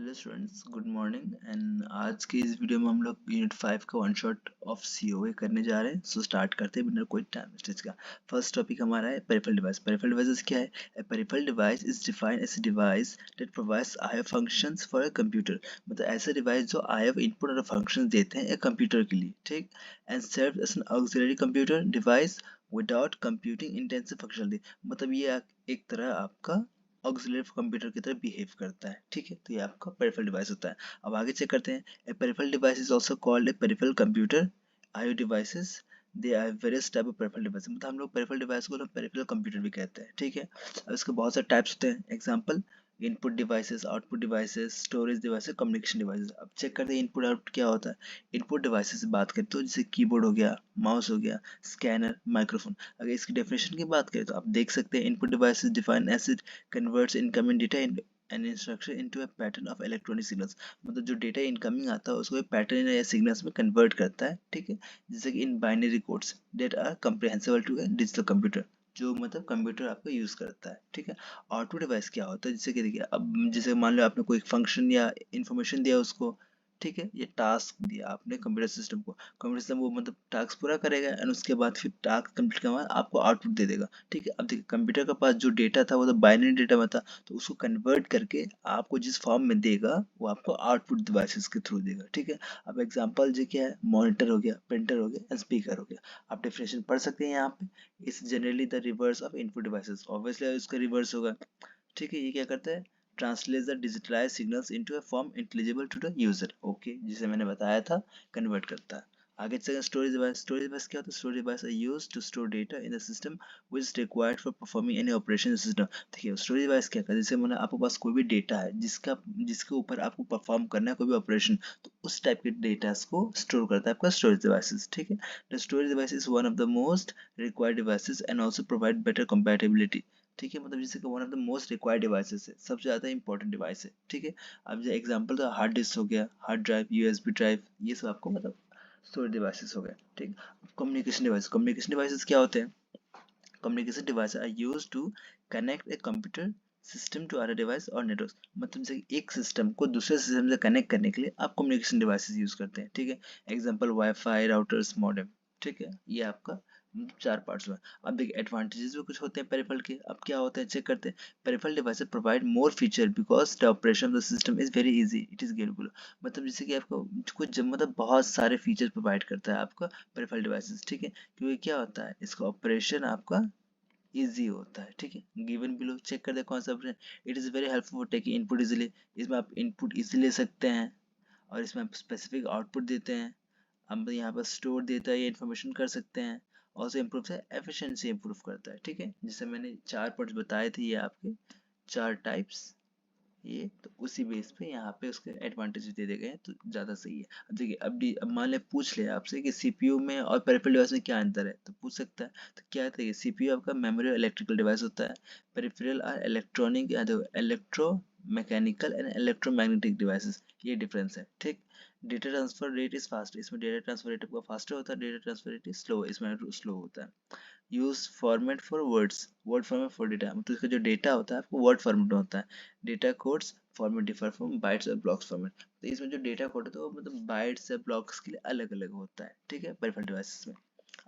Hello students, good morning. And आज के इस वीडियो में हम लोग यूनिट 5 का वन शॉट ऑफ सीओए करने जा रहे हैं। सो स्टार्ट करते हैं बिना कोई टाइम वेस्टेज का। फर्स्ट टॉपिक हमारा है पेरिफेरल डिवाइस। पेरिफेरल डिवाइसेस क्या है? A peripheral device is defined as a device that provides IO functions for a computer. मतलब ऐसे डिवाइस जो आईओ इनपुट और फंक्शंस देते हैं एक कंप्यूटर के लिए, ठीक। And serve as an auxiliary computer device without computing intensive functionality. मतलब ये एक तरह आपका ऑक्सिलरी कंप्यूटर की तरह बिहेव करता है, ठीक है। तो ये आपका पेरिफेरल डिवाइस होता है। अब आगे चेक करते हैं। A peripheral device is also called a peripheral computer. IO devices they are various type of peripheral device. मतलब हम लोग पेरिफेरल डिवाइस को पेरिफेरल कंप्यूटर भी कहते हैं, ठीक है। अब इसके बहुत सारे टाइप्स होते हैं। Example input devices, output devices, storage devices, communication devices. अब चेक करते हैं इनपुट आउटपुट क्या होता है। इनपुट डिवाइसेस से बात करें तो जैसे कीबोर्ड हो गया, माउस हो गया, स्कैनर, माइक्रोफोन। अगर इसकी डेफिनेशन की बात करें तो आप देख सकते हैं input devices define as converts incoming data in an instruction into a pattern of electronic signals। मतलब जो डेटा इनकमिंग आता है उसको एक पैटर्न या सिग्नल्स में कन्वर्ट करता है, ठीक है। जैसे कि in binary codes that are comprehensible to a digital computer, जो मतलब कंप्यूटर आपका यूज करता है, ठीक है। आउटपुट डिवाइस क्या होता है? जैसे कि देखिए, अब जैसे मान लो आपने कोई फंक्शन या इंफॉर्मेशन दिया उसको, ठीक है, ये टास्क दिया आपने कंप्यूटर सिस्टम को। कंप्यूटर सिस्टम वो मतलब टास्क पूरा करेगा एंड उसके बाद फिर टास्क कंप्लीट करने के बाद आपको आउटपुट दे देगा, ठीक है। अब देखिए कंप्यूटर के पास जो डेटा था वो तो बाइनरी डेटा में था, तो उसको कन्वर्ट करके आपको जिस फॉर्म में देगा वो आपको आउटपुट डिवाइसेस के थ्रू देगा, ठीक है। अब एग्जांपल जो क्या है, मॉनिटर हो गया, प्रिंटर हो गया एंड स्पीकर हो गया। आप डेफिनेशन पढ़ सकते हैं यहाँ पे। It's generally the reverse of input devices. Obviously इसका रिवर्स होगा, ठीक है। ये क्या करता है? Translate the digitalise signals into a form intelligible to the user, okay, जिसे मैंने बताया था, कन्वर्ट करता है। आगे चलते स्टोरेज डिवाइस। स्टोरेज डिवाइस क्या होता है? Storage device are used to store data in the system which is required for performing any operation system. देखिए स्टोरेज डिवाइस क्या करता है? जैसे मतलब आपके पास कोई भी डेटा है जिसके ऊपर आपको परफॉर्म करना है कोई भी ऑपरेशन, तो उस टाइप के डेटा को स्टोर करता है आपका स्टोरेज डिवाइसेस, ठीक है। The storage device is one of the most required devices and also provide better compatibility, ठीक है। मतलब जैसे कि one of the most required devices है, सबसे ज़्यादा इंपॉर्टेंट डिवाइस है, ठीक है। अब जो एग्जांपल तो हार्ड डिस्क हो गया, हार्ड ड्राइव, यूएसबी ड्राइव, ये सब आपको मतलब स्टोरेज डिवाइसेस हो गए, ठीक। Communication device. कम्युनिकेशन डिवाइसेस क्या होते हैं? Communication device are used to connect a computer system to other device और नेटवर्क। मतलब जैसे एक सिस्टम को दूसरे सिस्टम से कनेक्ट करने के लिए आप कम्युनिकेशन डिवाइसेस यूज करते हैं, ठीक है। एग्जांपल वाईफाई, राउटर्स, मॉडेम, ठीक है। ये आपका चार पार्ट्स में। अब देखिए एडवांटेजेस भी कुछ होते हैं पेरिफेरल के। अब क्या होता है चेक करते हैं। Peripheral devices provide more feature because the operation of the system is very easy, it is gettable. मतलब जैसे कि आपको कुछ मतलब बहुत सारे फीचर प्रोवाइड करता है आपका पेरिफेरल डिवाइसेस, ठीक है। क्योंकि क्या होता है, इसका ऑपरेशन आपका इजी होता है, ठीक है। गिवन बिलो चेक कर दे कौन सा option. It is very helpful for taking input easily. इसमें आप इनपुट इजीली ले सकते हैं और इसमें आप स्पेसिफिक आउटपुट देते हैं। हम यहाँ पर स्टोर देता है, ये इन्फॉर्मेशन कर सकते हैं। ऑल्सो इम्प्रूव से एफिशिएंसी इम्प्रूव करता है, ठीक है। जैसे मैंने चार पॉइंट्स बताए थे, ये आपके चार टाइप्स, ये तो उसी बेस पे यहाँ पे उसके एडवांटेज दे गए हैं, तो ज़्यादा सही है। अब देखिए अब मान ले पूछ ले आपसे कि सीपीयू में और पेरिफेरल डिवाइस में क्या अंतर है, तो पूछ सकता है। तो क्या है, देखिए सीपीयू आपका मेमोरी और इलेक्ट्रिकल डिवाइस होता है। Peripheral are electronic, electro mechanical and electromagnetic devices, ये डिफरेंस है, ठीक। Data transfer rate is fast. इसमें डेटा ट्रांसफर रेट आपका फास्टर होता है, data transfer rate is slow, इसमें स्लो होता है। Use format for words, word format for data. मतलब इसका जो डेटा होता है आपको वर्ड फॉर्मेट में होता है। Data codes format differ from bytes और ब्लॉक्स फॉर्मेट। तो इसमें जो डेटा कोड होता है वो मतलब बाइट्स या ब्लॉक्स के लिए अलग अलग होता है, ठीक है, पेरिफेरल डिवाइसेस में।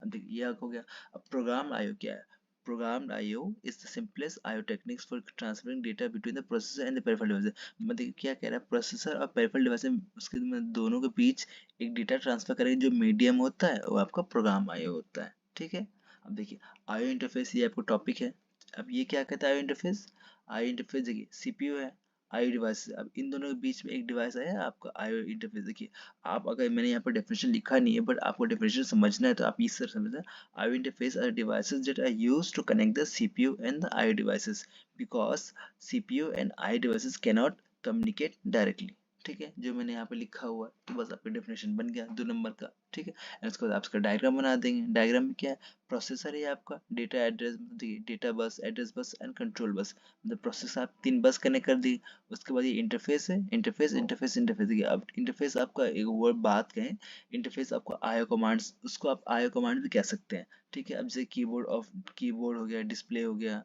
अब देखिए ये हो गया। अब प्रोग्राम आईओ क्या है? Programmed IO is the simplest IO techniques for transferring data between the processor and the peripheral devices। मतलब क्या कह रहा है, प्रोसेसर और पेरिफेरल डिवाइस उसके दोनों के बीच एक डेटा ट्रांसफर करेंगे, जो मीडियम होता है वो आपका प्रोग्राम आईओ होता है, ठीक है। अब देखिए आईओ इंटरफेस, ये आपको टॉपिक है। अब ये क्या कहता है आईओ इंटरफेस? आईओ इंटरफेस देखिए सीपीयू है, आईओ डिवाइस। अब इन दोनों के बीच में एक डिवाइस आया आपका आईओ इंटरफेस। देखिए आप, अगर मैंने यहाँ पर डेफिनेशन लिखा नहीं है बट आपको डेफिनेशन समझना है तो आप इस तरह समझना। IO interface are devices that are used to connect the CPU and the IO devices because CPU and IO devices cannot communicate directly, ठीक है। जो मैंने यहाँ पे लिखा हुआ है तो बस आपका डेफिनेशन बन गया 2 नंबर का, ठीक है। एंड उसके बाद आप इसका डायग्राम बना देंगे। डायग्राम में क्या है, प्रोसेसर है आपका, डेटा एड्रेस, देखिए data bus, address bus and control bus. मतलब प्रोसेसर आप 3 बस कनेक्ट कर दी। उसके बाद ये इंटरफेस है, इंटरफेस इंटरफेस इंटरफेस। देखिए अब इंटरफेस आपका एक वर्ड बात कहें, इंटरफेस आपको आईओ कमांड्स, उसको आप आईओ कमांड भी कह सकते हैं, ठीक है। अब जैसे कीबोर्ड हो गया, डिस्प्ले हो गया,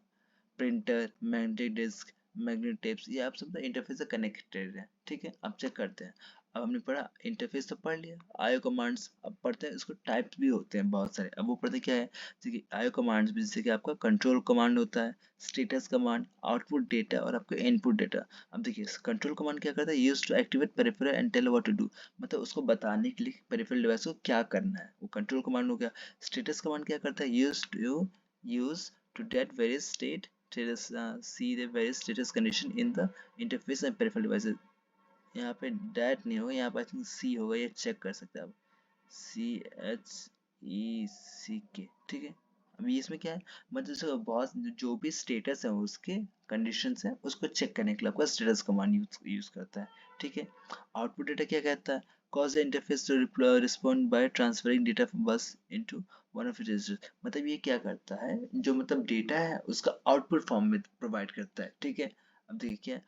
printer, magnetic disk, magnetic tapes, ये आप सब इंटरफेस से कनेक्टेड है। ठीक है, अब चेक करते हैं। अब हमने पढ़ा इंटरफेस तो पढ़ लिया, आईओ कमांड्स अब पढ़ते हैं। इसको टाइप्स भी होते हैं बहुत सारे। अब वो पढ़ते क्या है, जैसे कि आईओ कमांड्स भी, जैसे कि आपका कंट्रोल कमांड होता है, स्टेटस कमांड, आउटपुट डेटा और आपका इनपुट डेटा। अब देखिए कंट्रोल कमांड क्या करता है, use to activate peripheral and tell what to do, मतलब उसको बताने के लिए पेरिफेरल डिवाइस को क्या करना है, वो कंट्रोल कमांड हो गया। स्टेटस कमांड क्या करता है, use to date various state status see the various status condition in the interface and peripheral devices। यहाँ पे dat नहीं होगा, यहाँ पे आई थिंक सी होगा, ये चेक कर सकते हैं आप, CHECK। ठीक है, अभी इसमें क्या है, मतलब जैसे बहुत जो भी स्टेटस है उसके कंडीशंस है उसको चेक करने के लिए आपका स्टेटस कमांड यूज करता है। ठीक है, आउटपुट डेटा क्या कहता है, cause the interface to respond by transferring data from bus into one of its registers। मतलब ये क्या करता है, जो मतलब डेटा है उसका आउटपुट फॉर्म में प्रोवाइड करता है। ठीक है, अब देखिए क्या है,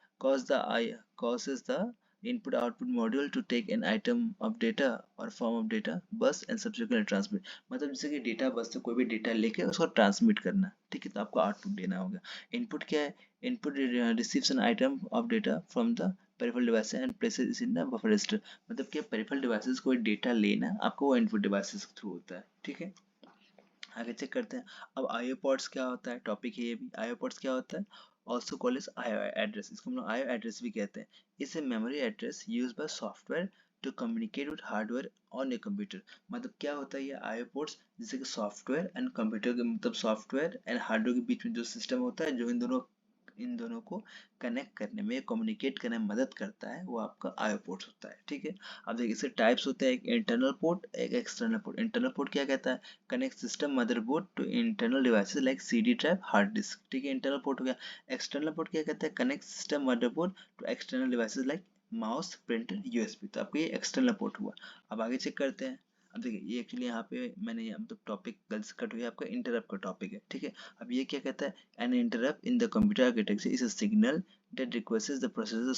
causes the input output module to take an item of data or form of data bus and subsequently transmit। मतलब जैसे कि डेटा बस से कोई भी डेटा लेके उसको ट्रांसमिट करना। ठीक है, तो आपको आउटपुट देना होगा। इनपुट क्या है, input receives an item of data from the peripheral device and places in the buffer register. मतलब क्या पेरिफेरल डिवाइसेस कोई डेटा लेना आपको वो इनपुट डिवाइसेस के थ्रू होता है। ठीक है, आगे चेक करते हैं। अब आईओ पोर्ट्स क्या होता है, टॉपिक है ये भी। आईओ पोर्ट्स क्या होता है, also called as IO address, इसको हम लोग आईओ एड्रेस भी कहते हैं। इसे memory address use by software to communicate with hardware on a computer. मतलब क्या होता है ये आईओ पोर्ट्स, जैसे कि सॉफ्टवेयर एंड कंप्यूटर के, मतलब सॉफ्टवेयर एंड हार्डवेयर के बीच में जो सिस्टम होता है, जो इन दोनों को कनेक्ट करने में, कम्युनिकेट करने में मदद करता है, वो आपका आईओ पोर्ट्स होता है। ठीक है, अब देखिए इसके टाइप्स होते हैं, एक इंटरनल पोर्ट, एक एक्सटर्नल पोर्ट। इंटरनल पोर्ट क्या कहता है, connect system motherboard to internal devices like CD drive, hard disk. ठीक है, इंटरनल पोर्ट हो गया। एक्सटर्नल पोर्ट क्या कहता है, connect system motherboard to external devices like mouse, printer, USB. तो आपको ये एक्सटर्नल पोर्ट हुआ। अब आगे चेक करते हैं। अब देखिए ये एक्चुअली यहाँ पे मैंने मतलब टॉपिक गलत से कट हुआ, आपका इंटरप्ट का टॉपिक है। ठीक है, अब ये क्या कहता है, an interrupt in the computer architecture is a signal that requests the processor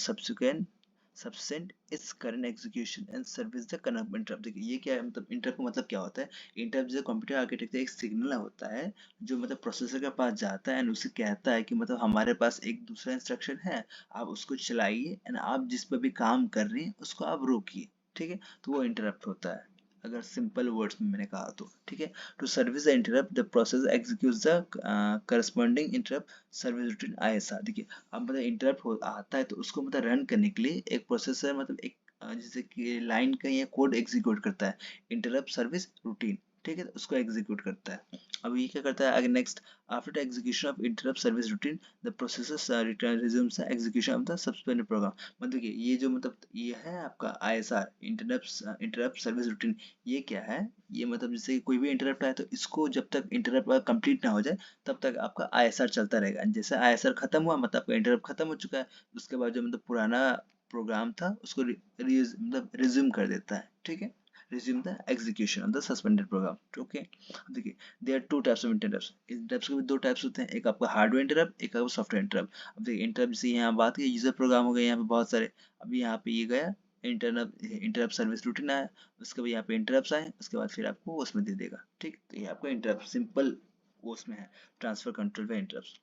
suspend its current execution and service the current interrupt. देखिए ये क्या है, मतलब इंटरप्ट का मतलब क्या होता है, इंटरप्ट जो कंप्यूटर आर्किटेक्चर एक सिग्नल होता है जो मतलब प्रोसेसर के पास जाता है एंड उसे कहता है कि मतलब हमारे पास एक दूसरा इंस्ट्रक्शन है, आप उसको चलाइए एंड आप जिस पर भी काम कर रहे हैं उसको आप रोकिए। ठीक है, तो वो इंटरप्ट होता है, अगर सिंपल वर्ड्स में मैंने कहा तो। ठीक है, to service the interrupt the process executes the corresponding interrupt service routine ISR. देखिए अब मतलब इंटरप्ट आता है तो उसको मतलब रन करने के लिए एक प्रोसेसर मतलब एक जैसे कि लाइन का ये कोड एग्जीक्यूट करता है, इंटरप्ट सर्विस रूटीन। ठीक है, तो उसको एग्जीक्यूट करता है। अब ये क्या करता है आगे next, after the execution of interrupt service routine the processor return resumes the execution of the suspended program. मतलब ये जो मतलब ये है आपका आईएसआर, इंटरप्ट सर्विस रूटीन। ये क्या है, ये मतलब जैसे कोई भी इंटरप्ट आए तो इसको जब तक इंटरप्ट कंप्लीट ना हो जाए तब तक आपका आईएसआर चलता रहेगा। जैसे आईएसआर खत्म हुआ मतलब आपका इंटरप्ट खत्म हो चुका है, उसके बाद जो मतलब पुराना प्रोग्राम था उसको मतलब रिज्यूम कर देता है। ठीक है, resume the execution of the suspended program। Okay, देखिए there are two types of interrupts। interrupts के भी दो टाइप्स होते हैं, एक आपका हार्डवेयर इंटरप्ट, एक आपका सॉफ्टवेयर इंटरप्ट। अब देखिए इंटरप्ट जैसे यहाँ बात की यूजर प्रोग्राम हो गए यहाँ पे बहुत सारे। अभी यहाँ पे ये गया इंटरप्ट सर्विस रूटीन आया, उसके बाद यहाँ पे इंटरप्ट आए, उसके बाद फिर आपको उसमें दे देगा। ठीक, तो ये आपका इंटरप्ट सिंपल उसमें है, ट्रांसफर कंट्रोल पे इंटरप्ट।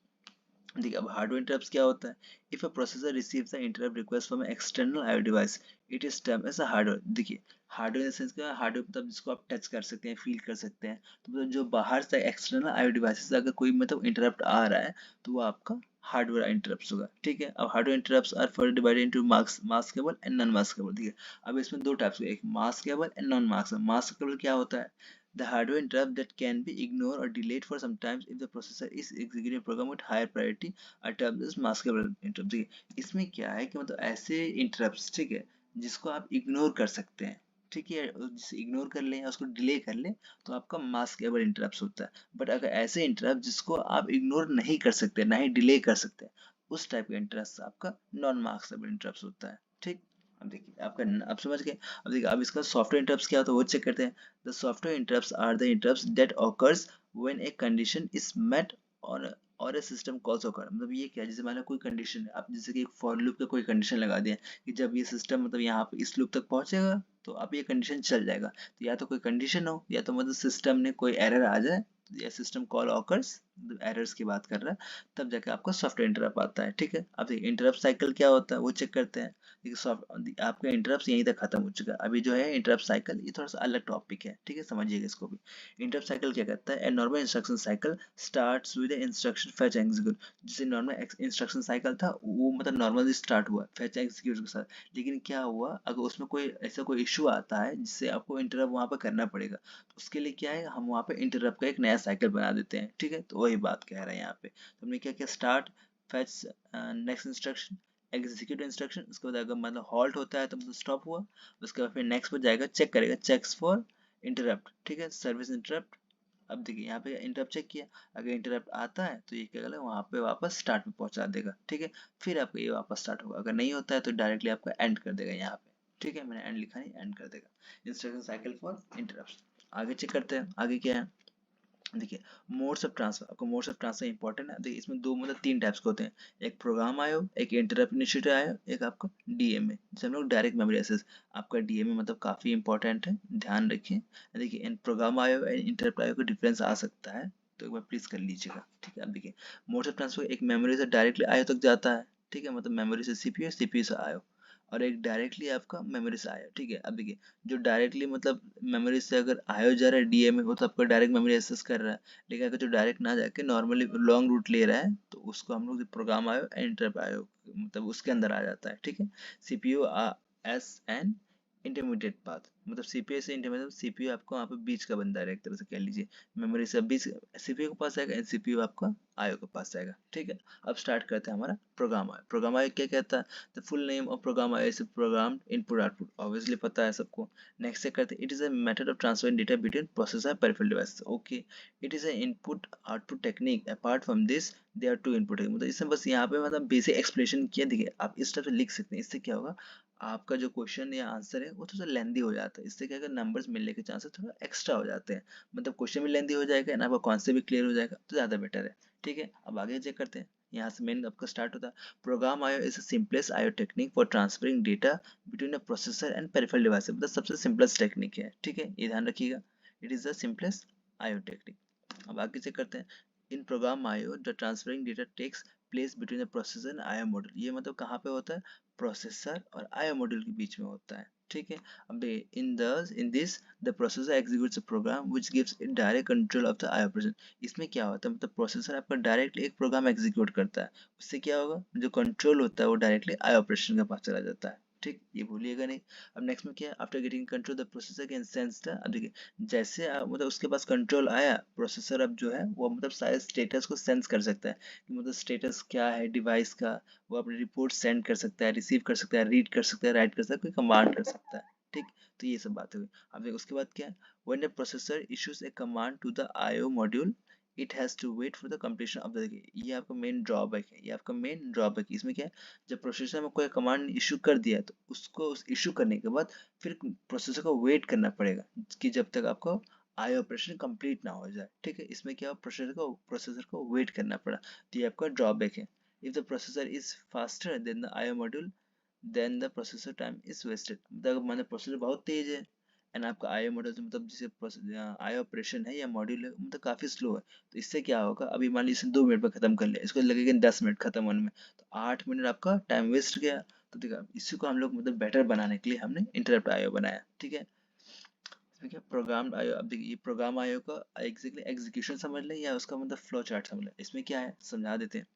देखिए अब हार्डवेयर इंटरप्ट क्या होता है, if a processor receives the interrupt request from external IO device it is termed as a hardware. देखिए हार्डवेयर इन द सेंस क्या, हार्डवेयर मतलब जिसको आप टच कर सकते हैं, फील कर सकते हैं। तो मतलब जो बाहर से एक्सटर्नल आईओ डिवाइस से अगर कोई मतलब इंटरप्ट आ रहा है तो वो आपका हार्डवेयर इंटरप्ट होगा। ठीक है, अब hardware interrupts are further divided into maskable and non maskable. ठीक है, अब इसमें दो टाइप्स, एक maskable and non maskable. Maskable क्या होता है, the hardware interrupt that can be ignored or delayed for some times if the processor is executing a program with higher priority are termed as maskable interrupt। देखिए इसमें क्या है कि मतलब ऐसे इंटरप्ट्स, ठीक है, जिसको आप इग्नोर कर सकते हैं। ठीक है, जिसे इग्नोर कर लें या उसको डिले कर लें तो आपका मास्केबल इंटरप्ट होता है। बट अगर ऐसे इंटरप्ट जिसको आप इग्नोर नहीं कर सकते, ना ही डिले कर सकते, उस टाइप का इंटरप्ट आपका नॉन मास्केबल इंटरप्ट होता है। ठीक, अब देखिए आपका आप समझ गए। अब देखिए अब इसका सॉफ्टवेयर इंटरप्ट क्या होता है वो चेक करते हैं। The software interrupts are the interrupts that occurs when a condition is met or a system calls occur। मतलब ये क्या है, जैसे मान लो कोई कंडीशन है, आप जैसे कि एक फॉर लूप का कोई कंडीशन लगा दिया कि जब ये सिस्टम मतलब यहाँ पे इस लूप तक पहुंचेगा तो अब ये कंडीशन चल जाएगा। तो या तो कोई कंडीशन हो या तो मतलब सिस्टम ने कोई एरर आ जाए या सिस्टम कॉल ऑकर्स एरर्स की बात कर रहा है, तब जाके आपका सॉफ्टवेयर इंटरप्ट आता है। ठीक है, अब देखिए इंटरप्ट साइकिल क्या होता है वो चेक करते हैं। देखिए सॉफ्ट आपका इंटरप्ट यहीं तक खत्म हो चुका है। अभी जो है इंटरप्ट साइकिल ये थोड़ा सा अलग टॉपिक है, ठीक है, समझिएगा इसको भी। इंटरप्ट साइकिल क्या कहता है, a normal instruction cycle starts with instruction fetch execute. जैसे नॉर्मल इंस्ट्रक्शन साइकिल था वो मतलब नॉर्मली स्टार्ट हुआ फेच एग्जीक्यूट के साथ, लेकिन क्या हुआ अगर उसमें कोई ऐसा कोई इशू आता है जिससे आपको इंटरप्ट वहां पर करना पड़ेगा, तो उसके लिए क्या है, हम वहाँ पे इंटरप्ट का एक नया साइकिल बना देते हैं। ठीक है, तो वही बात कह रहे हैं यहाँ पे। तो हमने क्या किया, start fetch next instruction execute instruction, उसके बाद अगर मतलब हॉल्ट होता है तो मतलब स्टॉप हुआ, उसके बाद फिर नेक्स्ट पर जाएगा, चेक करेगा, चेक्स फॉर इंटरप्ट। ठीक है, सर्विस इंटरप्ट। अब देखिए यहाँ पे इंटरप्ट चेक किया, अगर इंटरप्ट आता है तो ये क्या करेगा, वहाँ पे वापस स्टार्ट पे पहुंचा देगा। ठीक है, फिर आपका ये वापस स्टार्ट होगा, अगर नहीं होता है तो डायरेक्टली आपका एंड कर देगा यहाँ पे। ठीक है, मैंने एंड लिखा नहीं, एंड कर देगा। Instruction cycle for interrupt. आगे चेक करते हैं आगे क्या है। देखिए मोड्स ऑफ ट्रांसफर, आपको मोड्स ऑफ ट्रांसफर इंपॉर्टेंट है। देखिए इसमें दो मतलब तीन टाइप्स के होते हैं, एक प्रोग्राम आयो, एक इंटरप्ट इनिशिएटर आयो, एक आपका डीएमए, जैसे हम लोग डायरेक्ट मेमोरी एक्सेस। आपका डीएमए मतलब काफी इंपॉर्टेंट है, ध्यान रखिए। देखिए इन प्रोग्राम आयो एंड इंटरप्ट आयो का डिफरेंस आ सकता है, तो एक बार प्लीज कर लीजिएगा। ठीक है, अब देखिए मोड्स ऑफ ट्रांसफर, एक मेमोरी से डायरेक्टली आयो तक जाता है। ठीक है, मतलब मेमोरी से सीपीयू, सीपीयू से आयो, और एक डायरेक्टली आपका मेमोरी से आया। ठीक है, अब देखिए जो डायरेक्टली मतलब मेमोरी से अगर आयो जा रहा है डीएमए, वो तो आपका डायरेक्ट मेमोरी एक्सेस कर रहा है। लेकिन अगर जो डायरेक्ट ना जाके नॉर्मली लॉन्ग रूट ले रहा है, तो उसको हम लोग प्रोग्राम आयो एंड इंटरप्ट आयो मतलब उसके अंदर आ जाता है। ठीक है, CPU S an intermediate path, मतलब सीपीयू से इंटरमीडिएट, सीपीयू आपको वहाँ पे बीच का बंदा है, एक तरह से कह लीजिए। मेमोरी से बीच सीपीयू के पास आएगा एंड सीपीयू आपका आयो के पास आएगा। ठीक है, अब स्टार्ट करते हैं हमारा प्रोग्राम आयो। प्रोग्राम आयो क्या कहता है, the full name of program IO is program input output, obviously पता है सबको। नेक्स्ट से करते हैं, it is a method of transferring data between processor peripheral device. Okay, it is a input output technique, apart from this they are two input, मतलब इसमें बस यहाँ पे मतलब बेसिक एक्सप्लेनेशन किया। देखिए आप इस तरह से लिख सकते हैं, इससे क्या होगा, आपका जो क्वेश्चन या आंसर है वो थोड़ा लेंदी हो जाता है। इससे क्या है, नंबर्स मिलने के चांसेस थोड़ा एक्स्ट्रा हो जाते हैं, मतलब क्वेश्चन भी लेंदी हो जाएगा ना, आपका कॉन्सेप्ट भी क्लियर हो जाएगा, तो ज़्यादा बेटर है। ठीक है, अब आगे चेक करते हैं। यहाँ से मेन आपका स्टार्ट होता है, programme IO is simplest IO technique for transferring data between a processor and peripheral device, मतलब सबसे सिंपलेस्ट टेक्निक है। ठीक है, ये ध्यान रखिएगा, it is the simplest IO technique. अब आगे चेक करते हैं, in program IO the transferring data takes place between the processor and IO module, ये मतलब कहाँ पे होता है, प्रोसेसर और आयो मॉड्यूल के बीच में होता है। ठीक है, अब in this the processor executes a program which gives it direct control of the IO operation. इसमें क्या होता है, मतलब प्रोसेसर आपका डायरेक्टली एक प्रोग्राम एग्जीक्यूट करता है, उससे क्या होगा, जो कंट्रोल होता है वो डायरेक्टली आयो ऑपरेशन के पास चला जाता है। ठीक, ये भूलिएगा नहीं। अब नेक्स्ट में क्या है, after getting control the processor can sense the, अब देखिए जैसे मतलब उसके पास कंट्रोल आया, प्रोसेसर अब जो है वो मतलब सारे स्टेटस को सेंस कर सकता है, कि मतलब स्टेटस क्या है डिवाइस का, वो अपनी रिपोर्ट सेंड कर सकता है, रिसीव कर सकता है, रीड कर सकता है, राइट कर सकता है, कोई कमांड कर सकता है। ठीक, तो ये सब बातें हुई। अब देखो उसके बाद क्या है, when the processor issues a command to the IO module it has to wait for the completion of the, ये आपका मेन ड्रॉबैक है, ये आपका मेन ड्रॉबैक है। इसमें क्या है, जब प्रोसेसर में कोई कमांड इशू कर दिया तो उसको उस इशू करने के बाद फिर प्रोसेसर को वेट करना पड़ेगा कि जब तक आपको आई ऑपरेशन कंप्लीट ना हो जाए। ठीक है, इसमें क्या प्रोसेसर को वेट करना पड़ा, तो ये आपका ड्रॉबैक है। If the processor is faster than the IO module then the processor time is wasted, मतलब मतलब प्रोसेसर बहुत तेज है एंड आपका आईओ मॉड्यूल मतलब जैसे आईओ ऑपरेशन है या मॉड्यूल है मतलब काफी स्लो है, तो इससे क्या होगा, अभी मान लीजिए 2 मिनट में खत्म कर लिया, इसको लगेगा 10 मिनट खत्म होने में, तो 8 मिनट आपका टाइम वेस्ट गया। तो देखा इसी को हम लोग मतलब बेटर बनाने के लिए हमने इंटरप्ट आईओ बनाया। ठीक है, इसमें क्या प्रोग्राम आयो, अब देखिए ये प्रोग्राम आयो का एग्जैक्टली एग्जीक्यूशन समझ लें या उसका मतलब फ्लो चार्ट समझ लें। इसमें क्या है समझा देते हैं,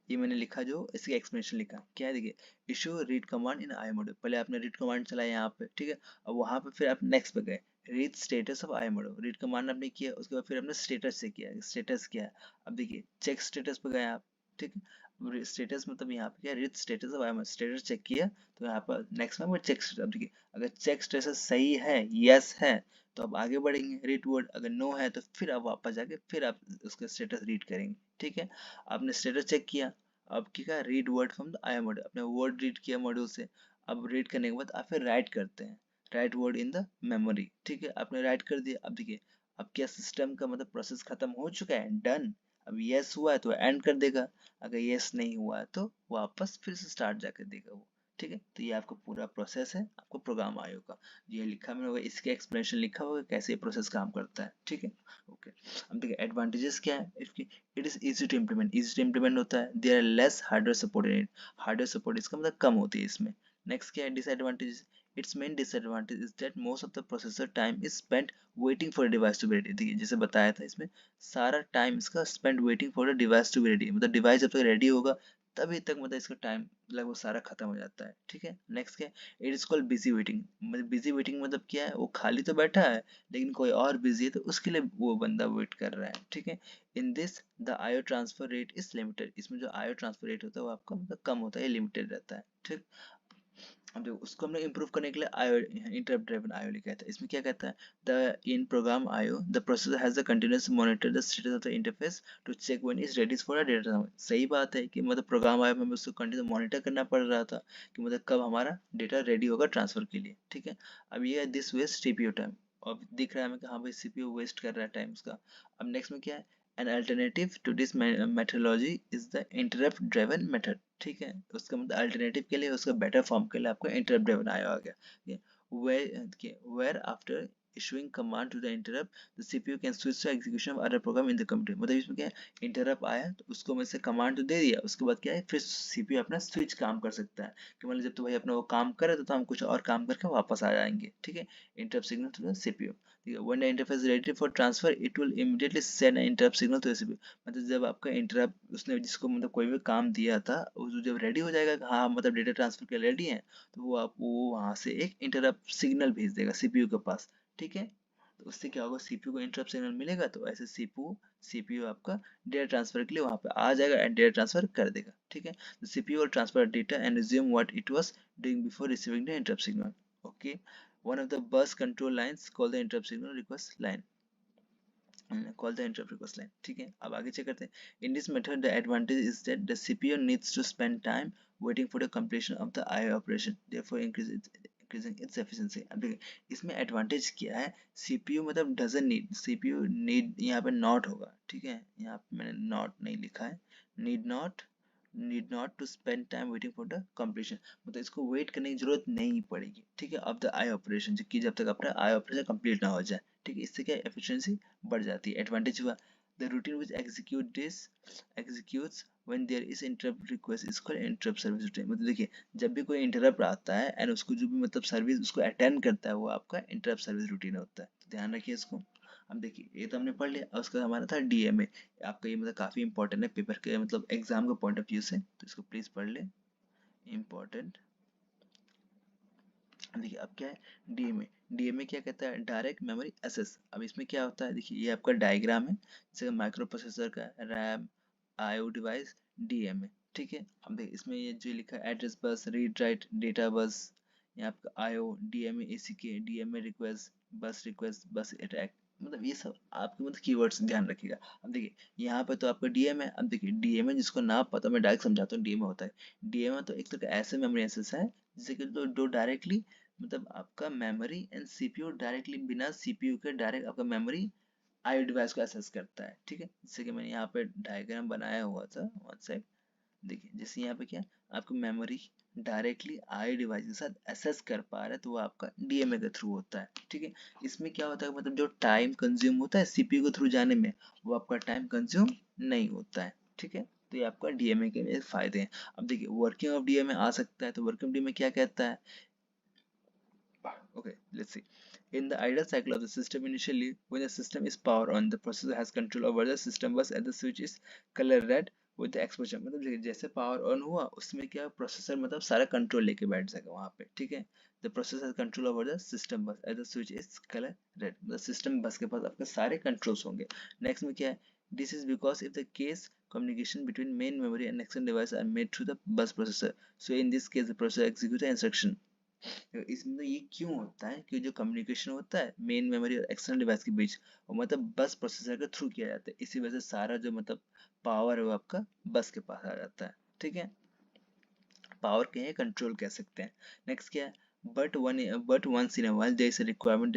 ये मैंने लिखा जो इसकी एक्सप्लेनेशन लिखा क्या है, देखिए issue read command in I mode, पहले आपने रीड कमांड चलाया यहाँ पे। ठीक है, अब वहां पे फिर आप नेक्स्ट पे गए, read status of I mode, read command आपने किया, उसके बाद फिर आपने स्टेटस से किया, स्टेटस क्या है, अब देखिए चेक स्टेटस पे गए आप। ठीक है, स्टेटस मतलब यहाँ पे क्या read status of I mode, status check किया, तो यहाँ पर नेक्स्ट में चेक, अब देखिए अगर चेक स्टेटस सही है, यस है, तो आप आगे बढ़ेंगे रीड वर्ड, अगर नो है तो फिर आप वापस जाके फिर आप उसका स्टेटस रीड करेंगे। ठीक है, आपने स्टेटस चेक किया, अब क्या read word from the I module, अपने वर्ड रीड किया मॉड्यूल से, अब रीड करने के बाद आप फिर राइट करते हैं, right word in the memory. ठीक है, आपने राइट कर दिया, अब देखिए अब क्या सिस्टम का मतलब प्रोसेस खत्म हो चुका है, डन। अब यस हुआ है तो एंड कर देगा, अगर यस नहीं हुआ है तो वापस फिर से स्टार्ट जाकर देगा वो। ठीक है। तो ये आपका पूरा प्रोसेस है आपको प्रोग्राम आईओ का, ये लिखा मैंने होगा, इसके एक्सप्लेनेशन लिखा होगा कैसे ये प्रोसेस काम करता है। ठीक है, ओके। अब देखिए एडवांटेजेस क्या है इसकी। It is easy to implement, easy to implement होता है। There are less hardware support in it, hardware support इसका मतलब कम होती है इसमें। नेक्स्ट क्या है disadvantage. It's main disadvantage is that most of the processor time is spent waiting for device to be ready. देखिए जैसे बताया था इसमें सारा टाइम इसका spend waiting for the device to be ready, मतलब डिवाइस जब तक रेडी होगा तभी तक मतलब इसका टाइम लगभग सारा खत्म हो जाता है। ठीक है, नेक्स्ट क्या है। It is called busy waiting, मतलब बिजी वेटिंग मतलब क्या है, वो खाली तो बैठा है लेकिन कोई और बिजी है तो उसके लिए वो बंदा वेट कर रहा है। ठीक है, इन this the IO transfer rate is limited, इसमें जो आईओ ट्रांसफर रेट होता है वो आपका मतलब कम होता है, लिमिटेड रहता है। ठीक, अब देखो उसको हमने इम्प्रूव करने के लिए आईओ इंटरप्ट ड्रिवन आईओ लिखा था। इसमें क्या कहता है, the in program IO the processor has the continuous monitor the status of the interface to check when is ready for a data. सही बात है कि मतलब प्रोग्राम आईओ में हमें उसको कंटिन्यू मॉनिटर करना पड़ रहा था कि मतलब कब हमारा डेटा रेडी होगा ट्रांसफर के लिए। ठीक है, अब ये है दिस वेस्ट सीपीयू टाइम, अब दिख रहा है हमें कि हाँ भाई सीपीयू वेस्ट कर रहा है टाइम उसका। अब नेक्स्ट में क्या है, an alternative to this methodology is the interrupt driven method. ठीक है, उसका मतलब अल्टरनेटिव के लिए उसका बेटर फॉर्म के लिए आपको इंटरप्ट ड्रिवन आया हो गया। Where after issuing command to the interrupt the CPU can switch to execution of other program in the computer। मतलब इसमें क्या है, इंटरप्ट आया तो उसको में से कमांड तो दे दिया, उसके बाद क्या है फिर सीपीयू अपना स्विच काम कर सकता है कि मतलब जब तो भाई अपना वो काम करे तो हम कुछ और काम करके वापस आ जाएंगे। ठीक है, interrupt signal to the CPU. ठीक है, when the interface is ready for transfer it will immediately send an interrupt signal to the CPU। मतलब जब आपका इंटरप्ट उसने जिसको मतलब कोई भी काम दिया था वो जब रेडी हो जाएगा कि हाँ मतलब डेटा ट्रांसफर के लिए रेडी है, तो वो वहां से एक इंटरप्ट सिग्नल भेज देगा सीपीयू के पास। ठीक है, तो उससे क्या होगा, सीपीयू को इंटरप्ट सिग्नल मिलेगा तो ऐसे सीपीयू सीपीयू आपका डेटा ट्रांसफर के लिए वहां पे आ जाएगा एंड डेटा ट्रांसफर कर देगा। ठीक है, तो CPU will transfer data and resume what it was doing before receiving the interrupt signal। okay, one of the bus control lines called the interrupt signal request line, call the interrupt request line। ठीक है, अब आगे check करते हैं। In this method the advantage is that the CPU needs to spend time waiting for the completion of the IO operation, therefore increasing its efficiency। अब देखिए इसमें advantage क्या है, CPU मतलब doesn't need, CPU need यहाँ पे not होगा। ठीक है, यहाँ पे मैंने नॉट नहीं लिखा है, need not to spend time waiting for the completion, मतलब इसको वेट करने की जरूरत नहीं पड़ेगी। ठीक है, अब द आई ऑपरेशन कि जब तक अपना आई ऑपरेशन कंप्लीट ना हो जाए। ठीक है, इससे क्या एफिशिएंसी बढ़ जाती है। एडवांटेज हुआ the routine which executes when there is interrupt request is called interrupt service routine. मतलब देखिए जब भी कोई इंटरप्ट आता है एंड उसको जो भी मतलब सर्विस उसको अटेंड करता है वो आपका इंटरप्ट सर्विस रूटीन होता है, तो ध्यान रखिए इसको। अब देखिए ये तो हमने पढ़ लिया, और उसका हमारा था डीएमए। आपका ये मतलब काफी इंपॉर्टेंट है पेपर के मतलब एग्जाम के पॉइंट ऑफ व्यू से, तो इसको प्लीज पढ़ ले, इम्पोर्टेंट। देखिए अब क्या है डीएमए, डीएमए क्या कहता है, डायरेक्ट मेमोरी एक्सेस। अब इसमें क्या होता है, देखिए ये आपका डायग्राम है जैसे माइक्रो प्रोसेसर का, रैम, आईओ डिवाइस, डीएमए। ठीक है, अब देखिए इसमें ये जो लिखा है address bus, read write data bus, ये आपका आईओ, डीएमए एसीके, डीएमए रिक्वेस्ट, बस अटैक, मतलब ये सब आपके मतलब कीवर्ड्स ध्यान रखिएगा। अब देखिए यहाँ पे तो आपका डीएमए है। अब देखिए डीएमए जिसको ना पता, मैं डायरेक्ट समझाता हूँ डीएमए होता है। डीएमए तो एक तरह का ऐसे मेमोरी एक्सेस है जैसे कि दो डायरेक्टली मतलब आपका मेमोरी एंड सीपीयू डायरेक्टली बिना सीपीयू के डायरेक्ट आपका मेमोरी आईओ डिवाइस को एक्सेस करता है। ठीक है, जैसे कि मैंने यहाँ पे डायग्राम बनाया हुआ था वन साइड, देखिए जैसे यहाँ पे क्या आपको मेमोरी डायरेक्टली आई डिवाइस के साथ एक्सेस कर पा रहा है तो वो आपका डीएमए के थ्रू होता है। ठीक है, इसमें क्या होता है मतलब जो टाइम कंज्यूम होता है सीपीयू के थ्रू जाने में वो आपका टाइम कंज्यूम नहीं होता है। ठीक है, तो ये आपका डीएमए के लिए फायदे हैं। अब देखिए वर्किंग ऑफ डीएमए आ सकता है, तो वर्किंग ऑफ डीएमए क्या कहता है। Okay, let's see. In the idle cycle of the system, initially, when the system is power on, the processor has control over the system bus and the switch is color red with the exposure। मतलब जैसे power on हुआ उसमें क्या processor मतलब सारा control लेके बैठ जाएगा वहां पे। ठीक है, the processor has control over the system bus and the switch is color red, मतलब सिस्टम बस के पास आपके सारे कंट्रोल्स होंगे। नेक्स्ट में क्या है, this is because if the case communication between main memory and external device are made through the bus processor, so in this case the processor executes the instruction। इसमें ये क्यों होता है कि जो कम्युनिकेशन होता है मेन मेमोरी और एक्सटर्नल डिवाइस के बीच वो मतलब बस प्रोसेसर के थ्रू किया जाता है, इसी वजह से सारा जो मतलब पावर है वो आपका बस के पास आ जाता है। ठीक है, पावर के है कंट्रोल कह सकते हैं। नेक्स्ट क्या है, but once in a while there is a requirement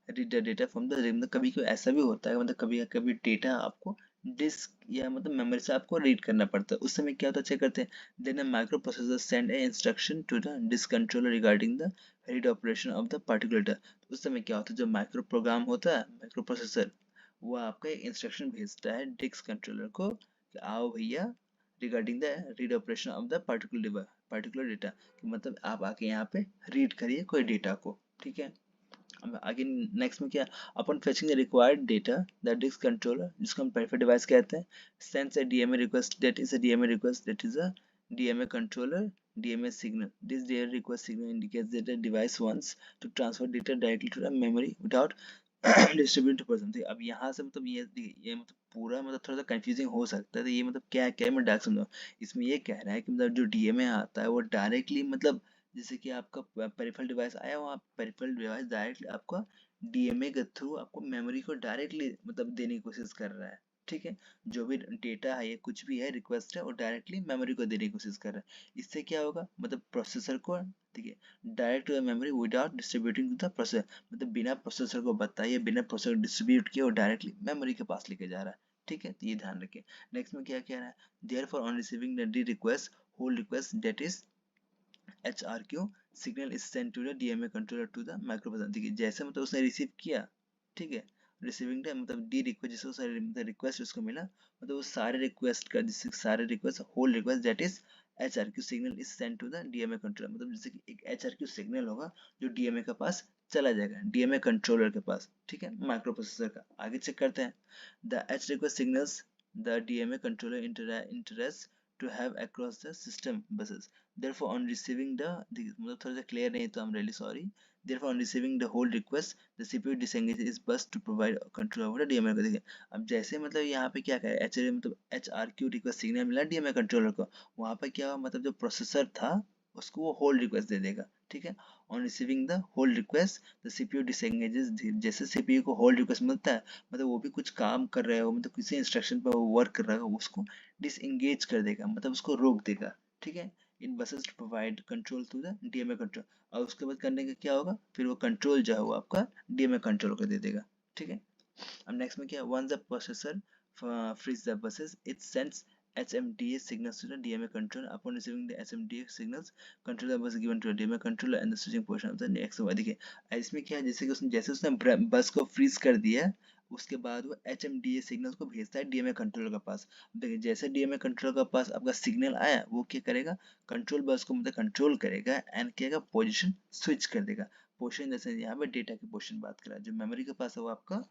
read the data from the, मतलब कभी कभी ऐसा भी होता है मतलब कभी कभी डेटा आपको डिस्क या मतलब मेमोरी से आपको रीड करना पड़ता है। उस समय क्या होता है, चेक करते हैं। Then a micro processor send a instruction to the disk controller regarding the read operation of the particular data. उस समय क्या होता है, जो माइक्रो प्रोग्राम होता है, माइक्रो प्रोसेसर, वो आपका एक इंस्ट्रक्शन भेजता है डिस्क कंट्रोलर को कि आओ भैया, regarding the read operation of the particular data, कि मतलब आप आके यहाँ पे रीड करिए कोई डेटा को, ठीक है। अब आगे नेक्स्ट में क्या, अपन fetching the required data the disk controller, जिसको हम पेरिफेरल डिवाइस कहते हैं, sends a DMA request, that is a DMA request, that is a DMA controller DMA signal. This DMA request signal indicates that the device wants to transfer data directly to the memory without distributing to something. अब यहाँ से मतलब ये मतलब पूरा मतलब थोड़ा सा कंफ्यूजिंग हो सकता है, तो ये मतलब क्या क्या मैं डार्क समझाऊँ। इसमें ये कह रहा है कि मतलब जो डीएमए आता है वो डायरेक्टली मतलब जैसे कि आपका पेरिफेरल डिवाइस आया, वहाँ पेरिफेरल डिवाइस डायरेक्टली आपका डीएमए के थ्रू आपको मेमोरी को डायरेक्टली मतलब देने की कोशिश कर रहा है, ठीक है। जो भी डेटा है, ये कुछ भी है, रिक्वेस्ट है, वो डायरेक्टली मेमोरी को देने की कोशिश कर रहा है। इससे क्या होगा, मतलब प्रोसेसर को, ठीक है, direct to the memory without distributing to the processor, मतलब बिना प्रोसेसर को बताइए, बिना प्रोसेसर डिस्ट्रीब्यूट किए, वो डायरेक्टली मेमोरी के पास लेके जा रहा है, ठीक है। तो ये ध्यान रखिए। नेक्स्ट में क्या कह रहा है, therefore on receiving the D request, hold request that is HRQ signal is sent to the DMA controller to the microprocessor। देखिए जैसे मतलब उसने रिसीव किया, ठीक है, रिसीविंग टाइम मतलब डी रिक्वेस्ट, जिसको सारे मतलब रिक्वेस्ट उसको मिला, मतलब वो सारे रिक्वेस्ट का, जिससे सारे request hold request that is HRQ signal is sent to the DMA controller, मतलब जैसे कि एक HRQ सिग्नल होगा जो DMA के पास चला जाएगा, DMA कंट्रोलर के पास, ठीक है, माइक्रो प्रोसेसर का। आगे चेक करते हैं, the H request signals the DMA controller interest to have across the system buses। Therefore, on receiving मतलब थोड़ा सा क्लियर नहीं तो I'm really sorry। Therefore, on receiving the whole request, the CPU disengages its bus to provide control over the DMA को। देखिए अब जैसे मतलब यहाँ पे क्या कहे, एच मतलब HRQ रिक्वेस्ट सिग्नल मिला DMA कंट्रोलर को, वहाँ पे क्या मतलब जो प्रोसेसर था उसको वो होल्ड रिक्वेस्ट दे देगा, ठीक है। On receiving the hold request the CPU डिसेंगेजेस, जैसे CPU को होल्ड रिक्वेस्ट मिलता है, मतलब वो भी कुछ काम कर रहा है, मतलब किसी इंस्ट्रक्शन पर वो वर्क कर रहा है, उसको डिसएंगेज कर देगा, मतलब उसको रोक देगा, ठीक है। In buses to provide control to the DMA control, और उसके बाद करने का क्या होगा, फिर वो कंट्रोल जो है वो आपका DMA कंट्रोल को दे देगा, ठीक है। अब नेक्स्ट में क्या, once the processor frees the buses, it sends HMDA signals to the DMA controller। Upon receiving the HMDA signals, controller bus is given to the DMA controller and the switching portion of the next। देखिए इसमें क्या है, जैसे उसने बस को freeze कर दिया, उसके बाद वो HMDA सिग्नल्स को भेजता है DMA कंट्रोलर के पास। देखिए जैसे DMA कंट्रोलर के पास आपका सिग्नल आया, वो क्या करेगा, कंट्रोल बस को मतलब कंट्रोल करेगा एंड क्या करेगा, पोजीशन स्विच कर देगा। पोजीशन जैसे यहाँ पे डेटा की पोजीशन बात करा, जो मेमोरी के पास है वो आपका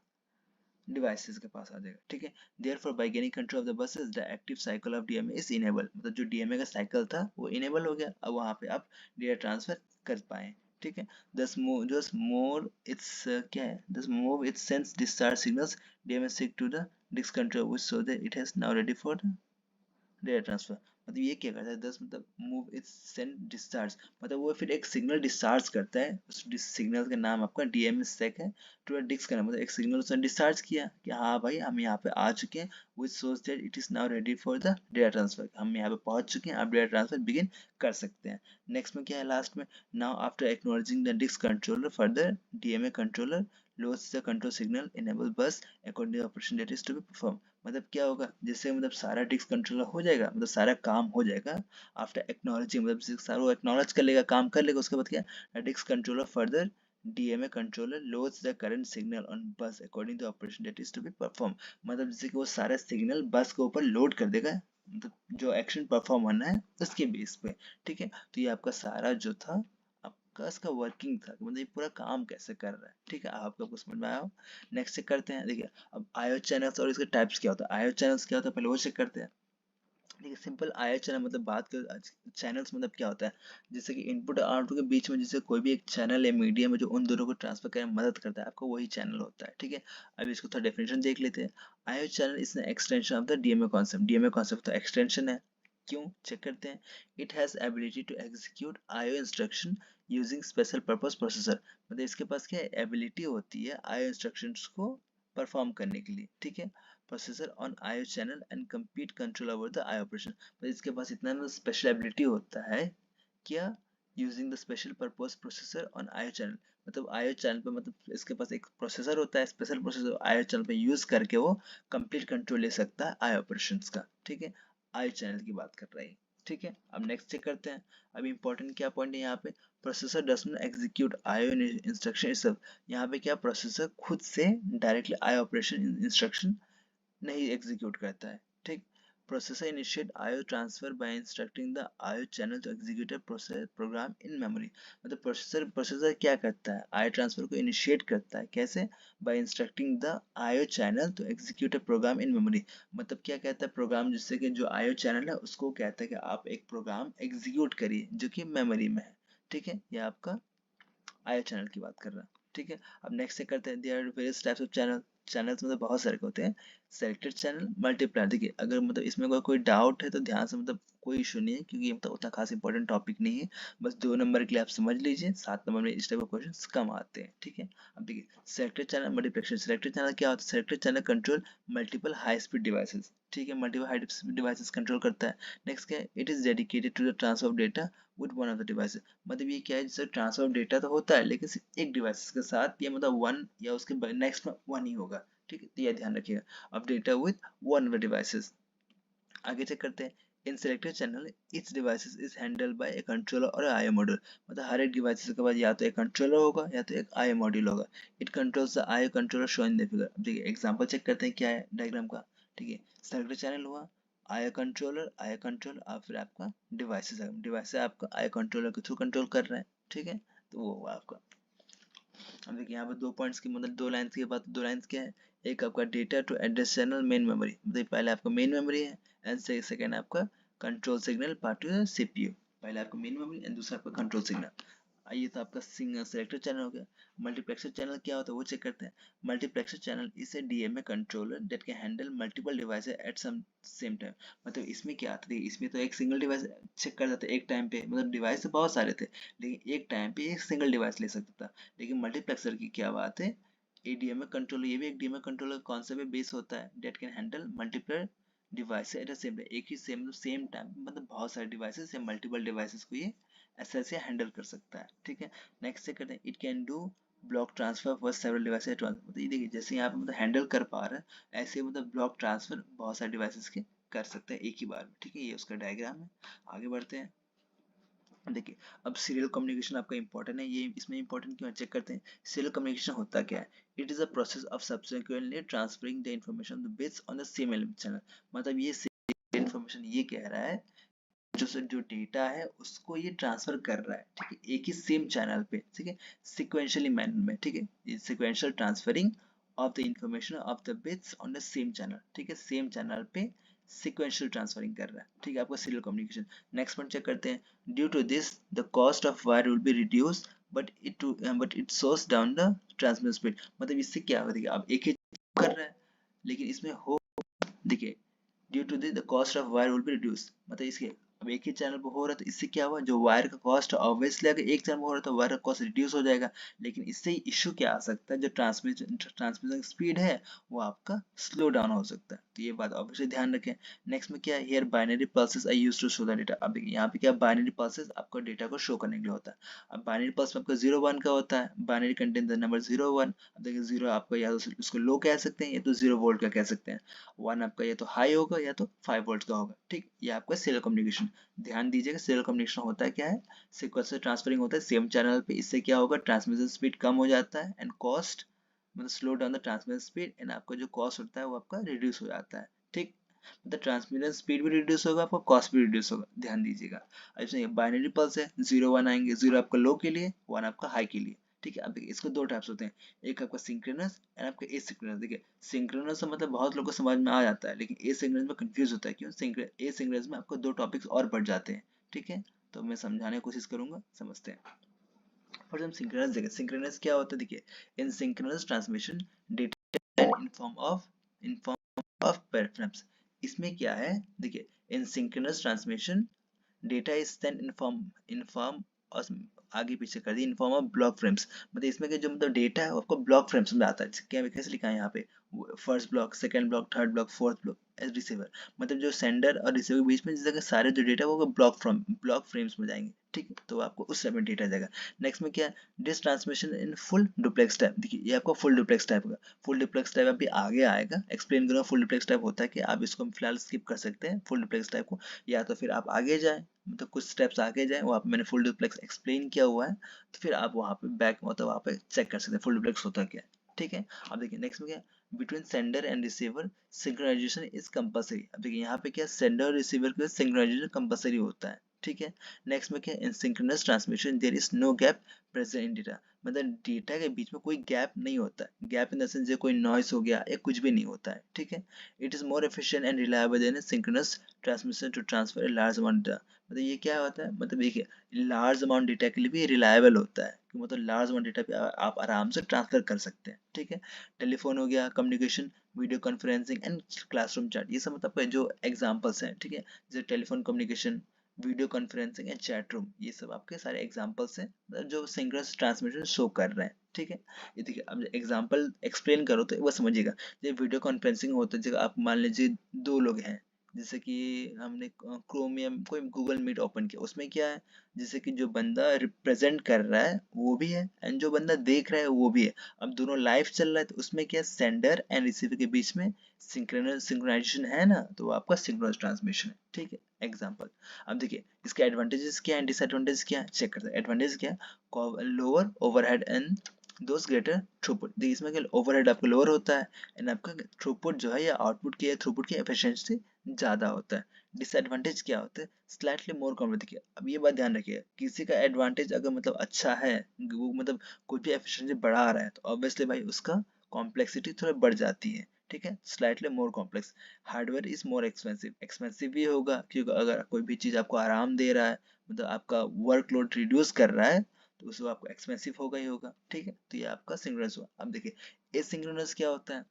डिवाइसेस के पास आ जाएगा, ठीक है। Therefore by gaining control of the buses the active cycle of DMA is enable, मतलब जो डीएमए का साइकिल था वो इनेबल हो गया, अब वहां पे आप डेटा ट्रांसफर कर पाए, ठीक है। Thus move just more it's क्या है, thus move it's sense discharge signals DMA sick to the disk control which show that it has now ready for data transfer. मतलब ये क्या करता है, 10 मतलब मूव इट्स सेंड डिस्चार्ज, मतलब वो फिर एक सिग्नल डिस्चार्ज करता है, उस सिग्नल का नाम आपका डीएमएस सेक है, टू डिस्क का नाम, मतलब एक सिग्नल उसने डिस्चार्ज किया कि हाँ भाई हम यहाँ पे आ चुके हैं, which shows that it is now ready for the data transfer, हम यहाँ पे पहुंच चुके हैं, आप डेटा ट्रांसफर बिगिन कर सकते हैं। नेक्स्ट में क्या है लास्ट में, now after acknowledging the disk controller further DMA controller loads the control signal enable bus according to the operation that is to be performed। मतलब क्या होगा, जैसे मतलब सारा डिस्क कंट्रोलर हो जाएगा, मतलब सारा काम हो जाएगा, आफ्टर एक्नॉलेजिंग मतलब सारा वो एक्नॉलेज कर लेगा, काम कर लेगा, उसके बाद क्या, disk controller further DMA controller loads the current signal on bus according to the operation that is to be performed। मतलब जैसे कि वो सारा सिग्नल बस के ऊपर लोड कर देगा, मतलब जो एक्शन परफॉर्म होना है उसके बेस पे, ठीक है। तो ये आपका सारा जो था आपका इसका वर्किंग था, मतलब ये पूरा काम कैसे कर रहा है, ठीक है। आपको समझ में आया हो। नेक्स्ट चेक करते हैं, देखिए अब आईओ चैनल्स और इसके टाइप्स क्या होता है, आईओ चैनल्स क्या होता है पहले वो चेक करते हैं। देखिए सिंपल आईओ चैनल मतलब बात कर, चैनल्स मतलब क्या होता है, जैसे कि इनपुट और आउटपुट के बीच में जैसे कोई भी एक चैनल है मीडियम है जो उन दोनों को ट्रांसफर करने में मदद करता है, आपको वही चैनल होता है, ठीक है। अब इसको थोड़ा डेफिनेशन देख लेते हैं। IO channel is an extension of the DMA concept, DMA concept तो एक्सटेंशन है, क्यों चेक करते हैं। It has ability to execute IO instruction using special purpose processor, मतलब इसके पास क्या एबिलिटी होती है आईओ इंस्ट्रक्शंस को परफॉर्म करने के लिए, ठीक है। Processor on IO channel and complete control over the IO operation, मतलब इसके पास इतना स्पेशल एबिलिटी होता है क्या, using the special purpose processor on IO channel, मतलब आईओ चैनल पे मतलब इसके पास एक प्रोसेसर होता है, स्पेशल प्रोसेसर आईओ चैनल पे यूज करके वो कंप्लीट कंट्रोल ले सकता है आई ऑपरेशंस का। ठीक है, आईओ चैनल की बात कर रहे हैं। ठीक है, अब नेक्स्ट चेक करते हैं। अब इंपॉर्टेंट क्या पॉइंट है यहाँ पे, processor does not execute IO instruction itself. यहाँ पे क्या प्रोसेसर खुद से डायरेक्टली आईओ ऑपरेशन इंस्ट्रक्शन नहीं एग्जीक्यूट करता है। ठीक, processor initiate IO transfer by instructing the IO channel to execute a process program in memory. मतलब प्रोसेसर क्या करता है, आईओ ट्रांसफर को इनिशिएट करता है, कैसे, by instructing the IO channel to execute a program in memory. मतलब क्या कहता है प्रोग्राम, जिससे कि जो आईओ चैनल है उसको कहता है कि आप एक प्रोग्राम एग्जीक्यूट करिए जो कि मेमोरी में है। ठीक है, ये आपका आईओ चैनल की बात कर रहा है। ठीक है, अब नेक्स्ट से करते हैं, there are various types of channel. Channels मतलब बहुत सारे होते हैं। Selected channel, multiplier. देखिए अगर मतलब इसमें कोई डाउट है तो ध्यान से, मतलब कोई इशू नहीं है क्योंकि ये मतलब उतना खास इंपॉर्टेंट टॉपिक नहीं है। बस 2 नंबर के लिए आप समझ लीजिए, 7 नंबर में इस टाइप के क्वेश्चन कम आते हैं। ठीक है, अब देखिए selected channel, multiplexion. Selected channel क्या होता है, selected channel control multiple high speed devices. ठीक है, multiple high speed devices control करता है। नेक्स्ट क्या है, it is dedicated to the transfer of data with one of the devices. मतलब ये क्या है, जैसे ट्रांसफर ऑफ डेटा तो होता है लेकिन सिर्फ एक डिवाइस के साथ, ये मतलब वन या उसके नेक्स्ट में वन ही होगा। ठीक है, तो ये ध्यान रखिएगा, of data with one of the devices. आगे चेक करते हैं, इन selected channel etch devices is handled by A controller और आईओ मॉड्यूल। मतलब हर एक डिवाइस के बाद या तो एक कंट्रोलर होगा या तो एक आईओ मॉड्यूल होगा। It controls the IO controller show in the figure. देखिए एग्जांपल चेक करते हैं क्या है डायग्राम का। ठीक है, सेलेक्टेड चैनल हुआ, आईओ कंट्रोल और फिर आपका डिवाइसेस है, डिवाइस आपका आईओ कंट्रोलर के थ्रू कंट्रोल कर रहे हैं। ठीक है, तो वो हुआ आपका। अब देखिए यहाँ पे 2 पॉइंट्स की मतलब 2 लाइन्स की बात, 2 लाइन्स क्या है, एक आपका data to address channel main memory, मतलब पहले आपका मेन मेमोरी है एंड सेकेंड आपका control signal part to CPU. पहले आपका मेन मेमोरी एंड दूसरा आपका कंट्रोल सिग्नल। ये तो आपका सिंगल सेलेक्टेड चैनल हो गया। मल्टीप्लेक्सर चैनल क्या होता है वो चेक करते हैं। Multiplexer channel is a DMA controller that can handle multiple devices at some same time. मतलब इसमें क्या आता है, इसमें तो एक सिंगल डिवाइस चेक कर सकते एक टाइम पे, मतलब डिवाइस तो बहुत सारे थे लेकिन एक टाइम पे एक सिंगल डिवाइस ले सकता था। लेकिन मल्टीप्लेक्सर की क्या बात है, एडीएमए कंट्रोलर, ये भी एक डीएमए कंट्रोलर कौन सा भी बेस होता है, that can handle multiple devices eight the same time. एक ही सेम टाइम मतलब बहुत सारे डिवाइसेस या मल्टीपल डिवाइसेस को ये ऐसे हैंडल कर सकता है। ठीक है, नेक्स्ट से करते हैं, it can do block transfer for several devices at once. मतलब ये देखिए जैसे यहाँ पे मतलब हैंडल कर पा रहा है, ऐसे मतलब ब्लॉक ट्रांसफर बहुत सारे डिवाइसेस के कर सकते हैं एक ही बार में। ठीक है, ये उसका डायग्राम है। आगे बढ़ते हैं, देखिए अब सीरियल कम्युनिकेशन आपका इंपॉर्टेंट है, ये इसमें इंपॉर्टेंट क्यों है चेक करते हैं। सीरियल कम्युनिकेशन होता क्या है, it is a process of subsequently transferring the information bits on the same channel. मतलब ये इंफॉर्मेशन ये कह रहा है जो डेटा है उसको ये ट्रांसफर कर रहा है। ठीक है, एक ही सेम चैनल पे। ठीक है, सिक्वेंशियली मैनर में। ठीक है, ये sequential transferring of the information of the bits on the same channel. ठीक है, सेम चैनल पे सिक्वेंशियल ट्रांसफरिंग कर रहा है। ठीक है, आपका serial communication. Next point check करते हैं, due to this the cost of wire will be reduce but it सोस डाउन द ट्रांसमिशन स्पीड। मतलब इससे क्या होगा, देखिए आप एक ही कर रहा है लेकिन इसमें हो, देखिए due to the cost of wire will be reduce. मतलब इसके अब एक ही चैनल पर हो रहा है तो इससे क्या हुआ, जो वायर का कॉस्ट ऑब्वियसली अगर एक चैनल पर हो रहा है तो वायर का कॉस्ट रिड्यूस हो जाएगा। लेकिन इससे इशू क्या आ सकता है, जो ट्रांसमिशन स्पीड है वो आपका स्लो डाउन हो सकता है। तो ये बात ऑब्वियसली ध्यान रखें। नेक्स्ट में क्या है, here binary pulses are used to show the data. अब देखिए यहाँ पे क्या, बाइनरी पल्सेस आपको डेटा को शो करने के लिए होता है। अब बाइनरी पल्स में आपका 0 1 का होता है, बाइनरी कंटेन द नंबर 0 1। अब देखिए 0 आपका या तो उसको लो कह सकते हैं या तो 0 वोल्ट का कह सकते हैं। 1 आपका या तो हाई होगा या तो 5 वोल्ट का होगा। ठीक, ये आपका सीरियल कम्युनिकेशन। ध्यान दीजिएगा सीरियल कम्युनिकेशन होता है क्या है, सीक्वेंशियल ट्रांसफरिंग होता है सेम चैनल पे। इससे क्या होगा, ट्रांसमिशन स्पीड कम हो जाता है एंड कॉस्ट, मतलब slow down the transmission speed and आपका जो कॉस्ट होता है वो आपका रिड्यूस हो जाता है। ठीक, मतलब ट्रांसमिशन स्पीड भी रिड्यूस होगा, आपका कॉस्ट भी रिड्यूस होगा, ध्यान दीजिएगा। अब इसमें बाइनरी पल्स है, 0 1 आएंगे, 0 आपका लो के लिए, 1 आपका हाई के लिए। ठीक है, अब देखिए इसको 2 टाइप्स होते हैं, एक आपका सिंक्रोनस एंड आपका एसिंक्रोनस। देखिए सिंक्रोनस से मतलब बहुत लोगों को समझ में आ जाता है लेकिन एसिंक्रोनस में कंफ्यूज होता है, क्यों, एसिंक्रोनस में आपको 2 टॉपिक्स और बढ़ जाते हैं। ठीक है, तो मैं समझाने की कोशिश करूंगा, समझते हैं। फॉर एग्जाम्पल सिंक्रोनस, देखिए सिंक्रोनस क्या होता है, देखिए in synchronous transmission data in form of paraframes. इसमें क्या है, देखिए in synchronous transmission data is then inform आगे पीछे कर दी in form of block frames. मतलब इसमें के जो मतलब डेटा है वो आपको ब्लॉक फ्रेम्स में आता है। क्या कैसे लिखा है यहाँ पे, first block, second block, third block, fourth block as receiver. मतलब जो सेंडर और रिसीवर के बीच में जैसे सारे जो डेटा वो ब्लॉक फ्रेम्स में जाएंगे, ठीक है। तो आपको उस टाइप में डेटा जाएगा। नेक्स्ट में क्या है, this transmission in full duplex type. देखिए ये आपको फुल डुप्लेक्स टाइप का, फुल डुप्लेक्स टाइप अभी आगे आएगा, एक्सप्लेन करूंगा फुल डुप्लेक्स टाइप होता है कि आप इसको फिलहाल स्किप कर सकते हैं फुल डुप्लेक्स टाइप को, या तो फिर आप आगे जाए, मतलब कुछ स्टेप्स आगे जाए, वहाँ पे मैंने फुल डुप्लेक्स एक्सप्लेन किया हुआ है, तो फिर आप वहाँ पे बैक मतलब वहाँ पे चेक कर सकते हैं फुल डुप्लेक्स होता क्या है, ठीक है। अब देखिए नेक्स्ट में क्या है, between sender and receiver synchronisation is compulsory. अब देखिए यहाँ पे क्या, सेंडर और रिसीवर के सिंक्रोनाइजेशन कंपलसरी होता है, ठीक है। नेक्स्ट में क्या, in synchronous transmission there is no gap present in data. मतलब डेटा के बीच में कोई गैप नहीं होता है, गैप इन द सेंस कोई नॉइस हो गया या कुछ भी नहीं होता है, ठीक है। It is more efficient and reliable than synchronous transmission to transfer a large amount. मतलब ये क्या होता है, मतलब देखिए लार्ज अमाउंट डेटा के लिए भी रिलायबल होता है, कि मतलब लार्ज अमाउंट डेटा पे आप आराम से ट्रांसफर कर सकते हैं, ठीक है। टेलीफोन हो गया, communication, video conferencing and classroom chat, ये सब मतलब जो एग्जांपल्स हैं, ठीक है। जैसे telephone communication, video conferencing and chat room, ये सब आपके सारे एग्जांपल्स हैं जो सिंक्रोनस ट्रांसमिशन शो कर रहे हैं, ठीक है। ये देखिए अब एग्जांपल एक्सप्लेन करो तो एक बार समझिएगा। जैसे वीडियो कॉन्फ्रेंसिंग होता है, जैसे आप मान लीजिए दो लोग हैं, जैसे कि हमने क्रोमियम कोई गूगल मीट ओपन किया, उसमें क्या है, जैसे कि जो बंदा रिप्रेजेंट कर रहा है वो भी है एंड जो बंदा देख रहा है वो भी है। अब दोनों लाइव चल रहा है तो उसमें क्या, सेंडर एंड रिसीवर के बीच में सिंक्रोनाइजेशन है ना, तो वो आपका सिंक्रोनस ट्रांसमिशन है, ठीक है। एग्जाम्पल, अब देखिए इसके एडवांटेजेस क्या है, डिसएडवांटेजेस क्या है, चेक करते हैं। एडवांटेज क्या है, lower overhead and those greater throughput. देखिए इसमें क्या, ओवरहेड आपका लोअर होता है एंड आपका थ्रूपुट जो है या आउटपुट की थ्रूपुट की एफिशिएंसी ज्यादा होता है। डिसएडवांटेज क्या होता है, स्लाइटली मोर कॉम्प्लेक्स। देखिए अब ये बात ध्यान रखिए, किसी का एडवांटेज अगर मतलब अच्छा है, वो मतलब कोई भी एफिशिएंसी बढ़ा रहा है, तो ऑब्वियसली भाई उसका कॉम्प्लेक्सिटी थोड़ा बढ़ जाती है, ठीक है। Slightly more complex, hardware is more expensive. Expensive भी होगा क्योंकि अगर कोई भी चीज आपको आराम दे रहा है, मतलब आपका वर्कलोड रिड्यूस कर रहा है, तो उसको आपको एक्सपेंसिव होगा ही होगा, ठीक है। तो ये आपका सिंक्रोनस हुआ। अब देखिए एसिंक्रोनस क्या होता है,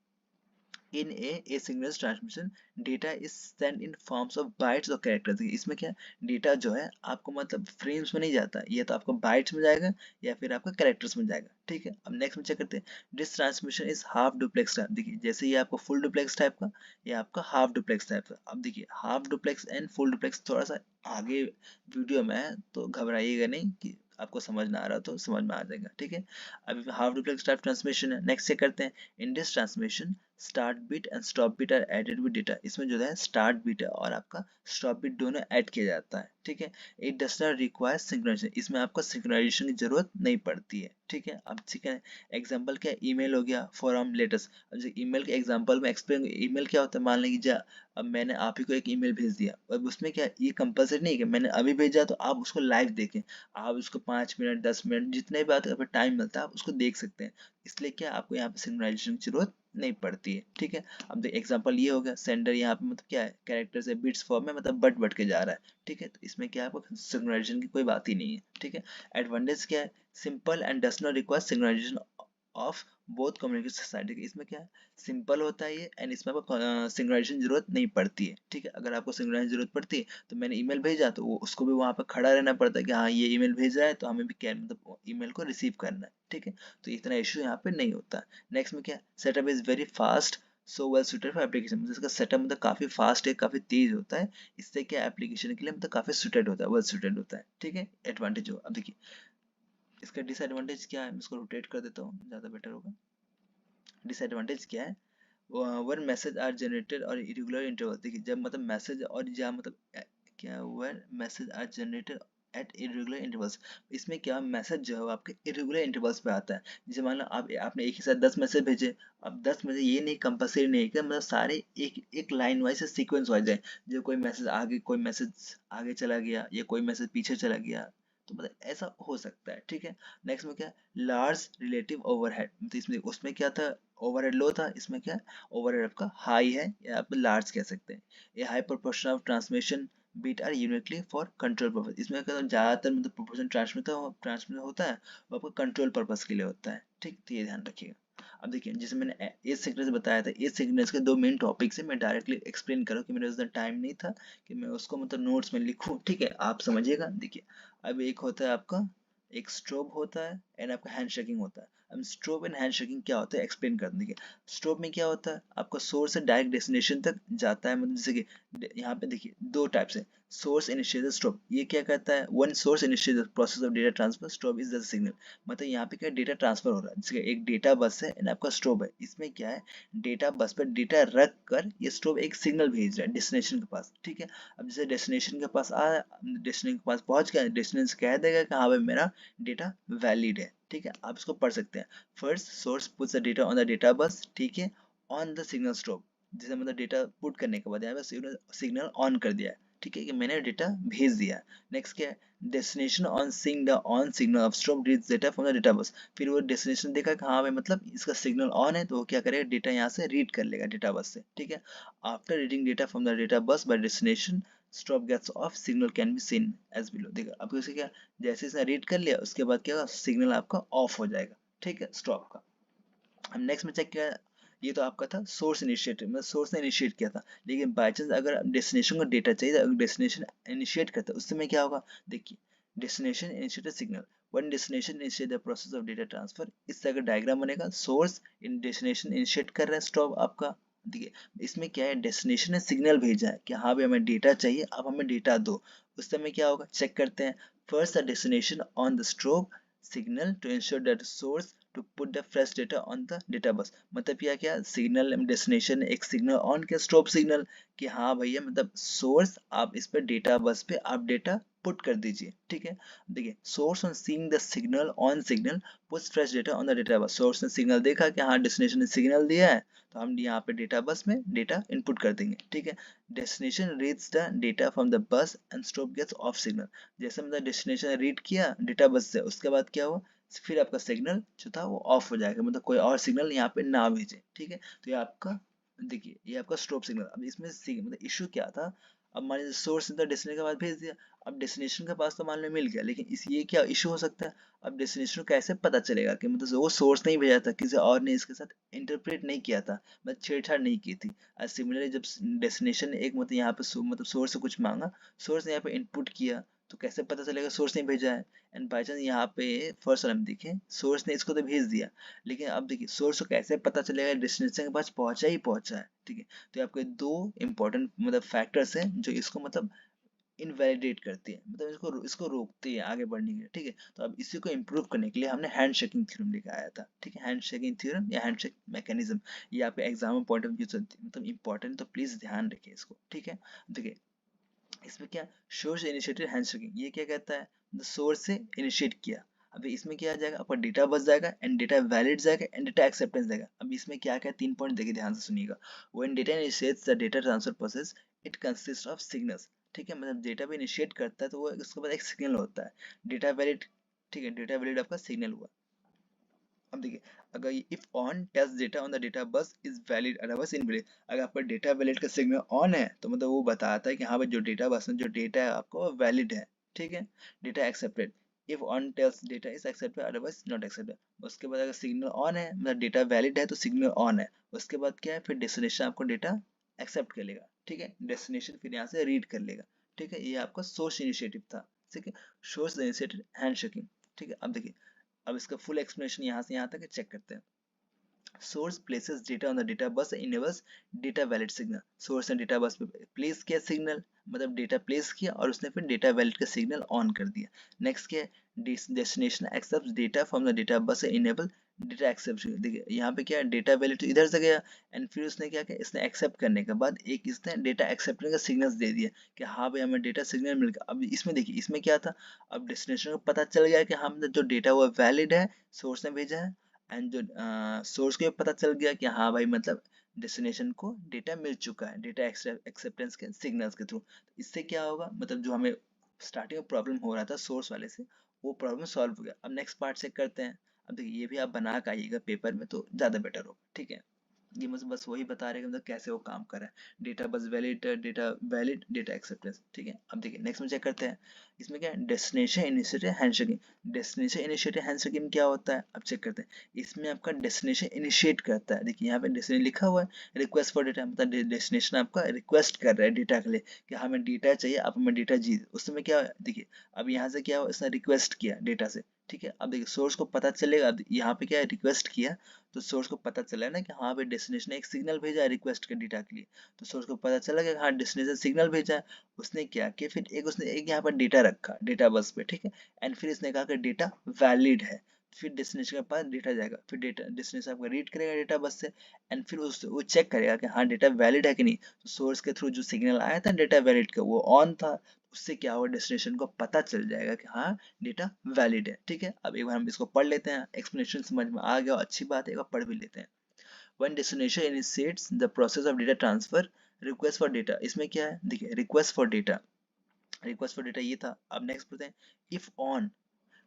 in a asynchronous transmission data is sent in forms of bytes और characters। इसमें क्या डेटा जो है आपको मतलब फ्रेम्स में नहीं जाता, ये तो आपको बाइट्स में जाएगा या फिर आपका कैरेक्टर्स में जाएगा, ठीक है। अब नेक्स्ट में चेक करते हैं, this transmission is half duplex type. देखिए जैसे ये आपका फुल डुप्लेक्स टाइप का, ये आपका हाफ डुप्लेक्स टाइप का। अब देखिए half duplex and full duplex थोड़ा सा आगे वीडियो में है, तो घबराइएगा नहीं, कि आपको समझ ना आ रहा तो समझ में आ जाएगा, ठीक है। अभी हाफ डुप्लेक्स टाइप ट्रांसमिशन है। नेक्स्ट चेक करते हैं, in this transmission start bit and stop bit are added with data. इसमें जो है स्टार्ट बिट और आपका स्टॉप बिट दोनों ऐड किया जाता है, ठीक है। It does not require synchronization, इसमें आपको सिंक्रोनाइजेशन की जरूरत नहीं पड़ती है, ठीक है। अब ठीक है, एग्जांपल क्या, ईमेल हो गया, फॉरम लेटर्स। अब जो ईमेल के एग्जांपल में एक्सप्लेन, ईमेल क्या होता है, मान लीजिए अब मैंने आप ही को एक ईमेल भेज दिया, अब उसमें क्या, ये कंपलसरी नहीं है कि मैंने अभी भेजा तो आप उसको लाइव देखें, आप उसको 5 मिनट 10 मिनट जितने भी आपको टाइम मिलता है आप उसको देख सकते हैं। इसलिए क्या आपको यहाँ पे सिंक्रोनाइजेशन की जरूरत नहीं पड़ती है, ठीक है। अब देख एग्जांपल ये हो गया, सेंडर यहाँ पे मतलब क्या है, कैरेक्टर से बिट्स फॉर्म में मतलब बट बट के जा रहा है, ठीक है। तो इसमें क्या है, आपको सिंक्रोनाइजेशन की कोई बात ही नहीं है, ठीक है। एडवांटेज क्या है, simple and does not require synchronization of both communication society. इसमें क्या है, सिंपल होता है ये एंड इसमें आपको सिंक्रोनाइजेशन जरूरत नहीं पड़ती है, ठीक है। अगर आपको सिंक्रोनाइजेशन जरूरत पड़ती है तो मैंने ईमेल भेजा तो वो उसको भी वहां पर खड़ा रहना पड़ता है कि हाँ ये ईमेल भेज रहा है तो हमें भी क्या मतलब ईमेल को रिसीव करना है, ठीक है। तो इतना इशू यहाँ पे नहीं होता। नेक्स्ट में क्या, setup is very fast so well suited for application. मतलब इसका सेटअप मतलब काफी फास्ट है, काफी तेज होता है, इससे क्या एप्लीकेशन के लिए मतलब काफी सुटेड होता है, वेल सुटेड होता है, ठीक है। एडवांटेज हो, अब देखिए इसका डिसएडवांटेज क्या है, मैं इसको रोटेट कर देता हूँ ज्यादा बेटर होगा। डिसएडवांटेज क्या है, वन मैसेज आर जनरेटेड और इरेगुलर इंटरवल। देखिए जब मतलब मैसेज और जहाँ मतलब क्या one message are generated at irregular intervals, इसमें क्या मैसेज जो है वो आपके इरेगुलर इंटरवल्स पे आता है। जैसे मान लो आपने एक ही साथ 10 मैसेज भेजे, अब 10 मैसेज ये नहीं कंपलसरी नहीं है कि मतलब सारे एक एक लाइन वाइज सीक्वेंस वाइज है, जो कोई मैसेज आगे, कोई मैसेज आगे चला गया या कोई मैसेज पीछे चला गया, तो मतलब ऐसा हो सकता है, ठीक है। नेक्स्ट में क्या, लार्ज रिलेटिव ओवरहेड। तो इसमें उसमें क्या था, ओवरहेड लो था, इसमें क्या ओवरहेड आपका हाई है या आप लार्ज कह सकते हैं। ये high proportion of transmission bit are uniquely for control purpose. इसमें क्या ज्यादातर मतलब प्रोपोर्शन ट्रांसमिट होता है वो आपको कंट्रोल पर्पस के लिए होता है, ठीक। तो ये ध्यान रखिएगा। अब देखिए जैसे मैंने एज सिग्नेचर बताया था, एज सिग्नेचर के दो मेन टॉपिक्स है, मैं डायरेक्टली एक्सप्लेन करूँ कि मेरे पास टाइम नहीं था कि मैं उसको मतलब नोट्स में लिखूं, ठीक है। आप समझिएगा, देखिए अब एक होता है आपका एक स्ट्रोब होता है एंड आपका हैंड शेकिंग होता है। अब स्ट्रोब एंड हैंड शेकिंग क्या होता है एक्सप्लेन कर देंगे। स्ट्रोब में क्या होता है, आपका सोर्स से डायरेक्ट डेस्टिनेशन तक जाता है, मतलब जैसे कि यहाँ पे देखिए दो टाइप से, सोर्स इनिशिएट स्ट्रोब। ये क्या करता है, one source initiate the process of data transfer, strobe is the signal. मतलब यहाँ पे क्या डेटा ट्रांसफर हो रहा है, जैसे एक डेटा बस है एंड आपका स्ट्रोब है। इसमें क्या है, डेटा बस पर डेटा रख कर ये स्ट्रोब एक सिग्नल भेज रहा है डेस्टिनेशन के पास, ठीक है। अब जैसे डेस्टिनेशन के पास डेस्टिनेशन के पास पहुंच गया, डेस्टिनेशन कह देगा कि हाँ भाई मेरा डेटा वैलिड है, ठीक है। आप इसको पढ़ सकते हैं। First source puts the data on the data बस, ठीक है, ऑन द सिग्नल स्ट्रोब। जैसे मतलब डेटा पुट करने के बाद यहाँ पे सिग्नल ऑन कर दिया है, ठीक है, कि मैंने डेटा भेज दिया। नेक्स्ट क्या है, destination on seeing the on signal of strobe reads data from the data बस। फिर वो डेस्टिनेशन देखा कि हाँ भाई मतलब इसका सिग्नल ऑन है, तो वो क्या करेगा, डेटा यहाँ से रीड कर लेगा डेटा बस से, ठीक है। After reading data from the data bus by destination strobe gets off, signal can be seen as below. देखो अब इससे क्या, जैसे इसने रीड कर लिया उसके बाद क्या होगा, सिग्नल आपका ऑफ हो जाएगा, ठीक है, स्ट्रोब का। अब नेक्स्ट में चेक किया, ये तो आपका था सोर्स इनिशिएटिव, मतलब सोर्स ने इनिशिएट किया था। लेकिन बाय चांस अगर डेस्टिनेशन को डेटा चाहिए, अगर डेस्टिनेशन इनिशिएट करता है उस समय क्या होगा, देखिए destination initiate signal, one destination initiate the process of data transfer. इस तरह का डायग्राम बनेगा, सोर्स इन डेस्टिनेशन इनिशिएट कर रहा है स्टॉप आपका। देखिए इसमें क्या है, डेस्टिनेशन ने सिग्नल भेजा है कि हाँ भाई हमें डेटा चाहिए, अब हमें डेटा दो। उस समय क्या होगा, चेक करते हैं। First the destination on the strobe signal to ensure that source to put the fresh data on the data bus। मतलब क्या क्या सिग्नल डेस्टिनेशन एक सिग्नल ऑन किया, स्टॉप सिग्नल, कि हाँ भैया मतलब सोर्स आप इस पे डेटा बस पे आप डेटा पुट कर दीजिए, ठीक है। देखिए source on seeing the signal on signal puts fresh data on the data बस। सोर्स ने सिग्नल देखा कि हाँ डेस्टिनेशन ने सिग्नल दिया है, तो हम यहाँ पे डेटा बस में डेटा इनपुट कर देंगे, ठीक है। Destination reads the data from the bus and stop gets off signal. जैसे मतलब डेस्टिनेशन रीड किया डेटा बस से, उसके बाद क्या हुआ, फिर आपका सिग्नल जो था वो ऑफ हो जाएगा, मतलब कोई और सिग्नल यहाँ पे ना भेजे, ठीक है। तो ये आपका, देखिए ये आपका स्टॉप सिग्नल। अब इसमें मतलब इशू क्या था, अब मान लीजिए सोर्स ने तो डेस्टिनेशन के बाद भेज दिया, अब डेस्टिनेशन के पास तो मान लो मिल गया, लेकिन इस ये क्या इशू हो सकता है, अब डेस्टिनेशन को कैसे पता चलेगा कि मतलब वो सोर्स नहीं भेजा था, किसी और ने इसके साथ इंटरप्रेट नहीं किया था, मतलब छेड़छाड़ नहीं की थी। और सिमिलरली जब डेस्टिनेशन ने एक मतलब यहाँ पे मतलब सोर्स से कुछ मांगा, सोर्स ने यहाँ पे इनपुट किया, तो कैसे पता चलेगा सोर्स ने भेजा है। एंड बाई चांस यहाँ पे फर्स्ट वाला में देखें, सोर्स ने इसको तो भेज दिया, लेकिन अब देखिए सोर्स को कैसे पता चलेगा, डेस्टिनेशन के पास पहुंचा ही पहुंचा है, ठीक है। तो ये आपके दो इंपॉर्टेंट मतलब फैक्टर्स हैं जो इसको मतलब इनवैलिडेट करती है, मतलब इसको इसको रोकती है आगे बढ़ने के लिए, ठीक है। तो अब इसी को इम्प्रूव करने के लिए हमने हैंड शेकिंग थ्योरम लेके आया था, ठीक है। हैंड शेकिंग थ्योरम या हैंड शेक मैकेनिज्म, ये आपके एग्जाम में पॉइंट ऑफ व्यू से मतलब इंपॉर्टेंट, तो प्लीज ध्यान रखिए इसको, ठीक है। देखिए इसमें क्या, सोर्स इनिशिएटेड हैंड शेकिंग, ये क्या कहता है, सोर्स से इनिशिएट किया। अभी इसमें क्या आ जाएगा, आपका डेटा बस जाएगा एंड डेटा वैलिड जाएगा एंड डेटा एक्सेप्टेंस जाएगा। अब इसमें क्या क्या तीन पॉइंट देखिए ध्यान से सुनिएगा। When data initiates the data transfer process it consist of signals, ठीक है, मतलब डेटा भी इनिशिएट करता है तो वो उसके बाद एक सिग्नल होता है, डेटा वैलिड, ठीक है, डेटा वैलिड आपका सिग्नल हुआ। अब देखिए अगर if on test data on the data bus is valid otherwise invalid, अगर आपका डेटा वैलिड का सिग्नल ऑन है तो मतलब वो बताता है कि हाँ भाई जो डेटा बस में जो डेटा है आपको वैलिड है, ठीक है। Data accepted, if on test data is accepted otherwise not accepted. उसके बाद अगर सिग्नल ऑन है मतलब डेटा वैलिड है तो सिग्नल ऑन है, उसके बाद क्या है, फिर डेस्टिनेशन आपको डेटा एक्सेप्ट कर लेगा, ठीक है। डेस्टिनेशन फिर यहाँ से रीड कर लेगा, ठीक है। ये आपका सोर्स इनिशिएटिव था, ठीक है, सोर्स इनिशिएटेड हैंडशेकिंग, ठीक है। अब देखिए अब इसका फुल एक्सप्लेनेशन यहाँ से यहाँ तक चेक करते हैं। Source places data on the data bus enables data valid signal. Source ने डेटा बस पे प्लेस किया सिग्नल, मतलब डेटा प्लेस किया और उसने फिर डेटा वैलिड का सिग्नल ऑन कर दिया। नेक्स्ट क्या है, destination accept data from the data bus enable data accept. देखिए यहाँ पे क्या है, डेटा वैलिड तो इधर से गया एंड फिर उसने क्या किया, इसने एक्सेप्ट करने के बाद एक इसने डेटा एक्सेप्ट का सिग्नल दे दिया कि हाँ भाई हमें डेटा सिग्नल मिल गया। अब इसमें देखिए इसमें क्या था, अब डेस्टिनेशन को पता चल गया कि हम जो डेटा वो वैलिड है, सोर्स ने भेजा है, एंड जो सोर्स को पता चल गया कि हाँ भाई मतलब डेस्टिनेशन को डेटा मिल चुका है डेटा एक्सेप्टेंस के सिग्नल्स के थ्रू। इससे क्या होगा, मतलब जो हमें स्टार्टिंग में प्रॉब्लम हो रहा था सोर्स वाले से, वो प्रॉब्लम सॉल्व हो गया। अब नेक्स्ट पार्ट चेक करते हैं। अब देखिए ये भी आप बना के आइएगा पेपर में तो ज़्यादा बेटर होगा, ठीक है। ये मुझे बस वही बता रहे हैं कि मतलब कैसे वो काम कर रहा है, data bus valid data acceptance, ठीक है। अब देखिए नेक्स्ट में चेक करते हैं। इसमें क्या है, destination initiated handshaking. Destination initiated handshaking क्या होता है, अब चेक करते हैं। इसमें आपका डेस्टिनेशन इनिशिएट करता है, देखिए यहाँ पे डेस्टिनेशन लिखा हुआ है रिक्वेस्ट फॉर डेटा, मतलब डेस्टिनेशन आपका रिक्वेस्ट कर रहा है डेटा के लिए कि हमें डेटा चाहिए, आप हमें डेटा जी। उस समय क्या देखिए अब यहाँ से क्या हुआ, इसने रिक्वेस्ट किया डेटा से, ठीक है। अब देखिए सोर्स को पता चलेगा, अब यहाँ पे क्या है, रिक्वेस्ट किया तो सोर्स को पता चला ना कि हाँ भाई डेस्टिनेशन ने एक सिग्नल भेजा है रिक्वेस्ट के डेटा के लिए, तो सोर्स को पता चला कि हाँ डेस्टिनेशन सिग्नल भेजा है। उसने क्या किया, फिर उसने एक यहाँ पर डेटा रखा डेटा बस पे, ठीक है। एंड फिर इसने कहा कि डेटा वैलिड है, फिर डेस्टिनेशन के पास डेटा जाएगा, फिर डेटा डेस्टिनेशन आपका रीड करेगा डेटा बस से, एंड फिर वो चेक करेगा कि हाँ डेटा वैलिड है कि नहीं। तो सोर्स के थ्रू जो सिग्नल आया था डेटा वैलिड का वो ऑन था, उससे क्या होगा, डेस्टिनेशन को पता चल जाएगा कि हाँ डेटा वैलिड है, ठीक है। अब एक बार हम इसको पढ़ लेते हैं, एक्सप्लेनेशन समझ में आ गया, अच्छी बात है, एक बार पढ़ भी लेते हैं। When destination initiates the process of data transfer, request for data, इसमें क्या है, देखिए request for data, request for data ये था। अब नेक्स्ट बोलते हैं if on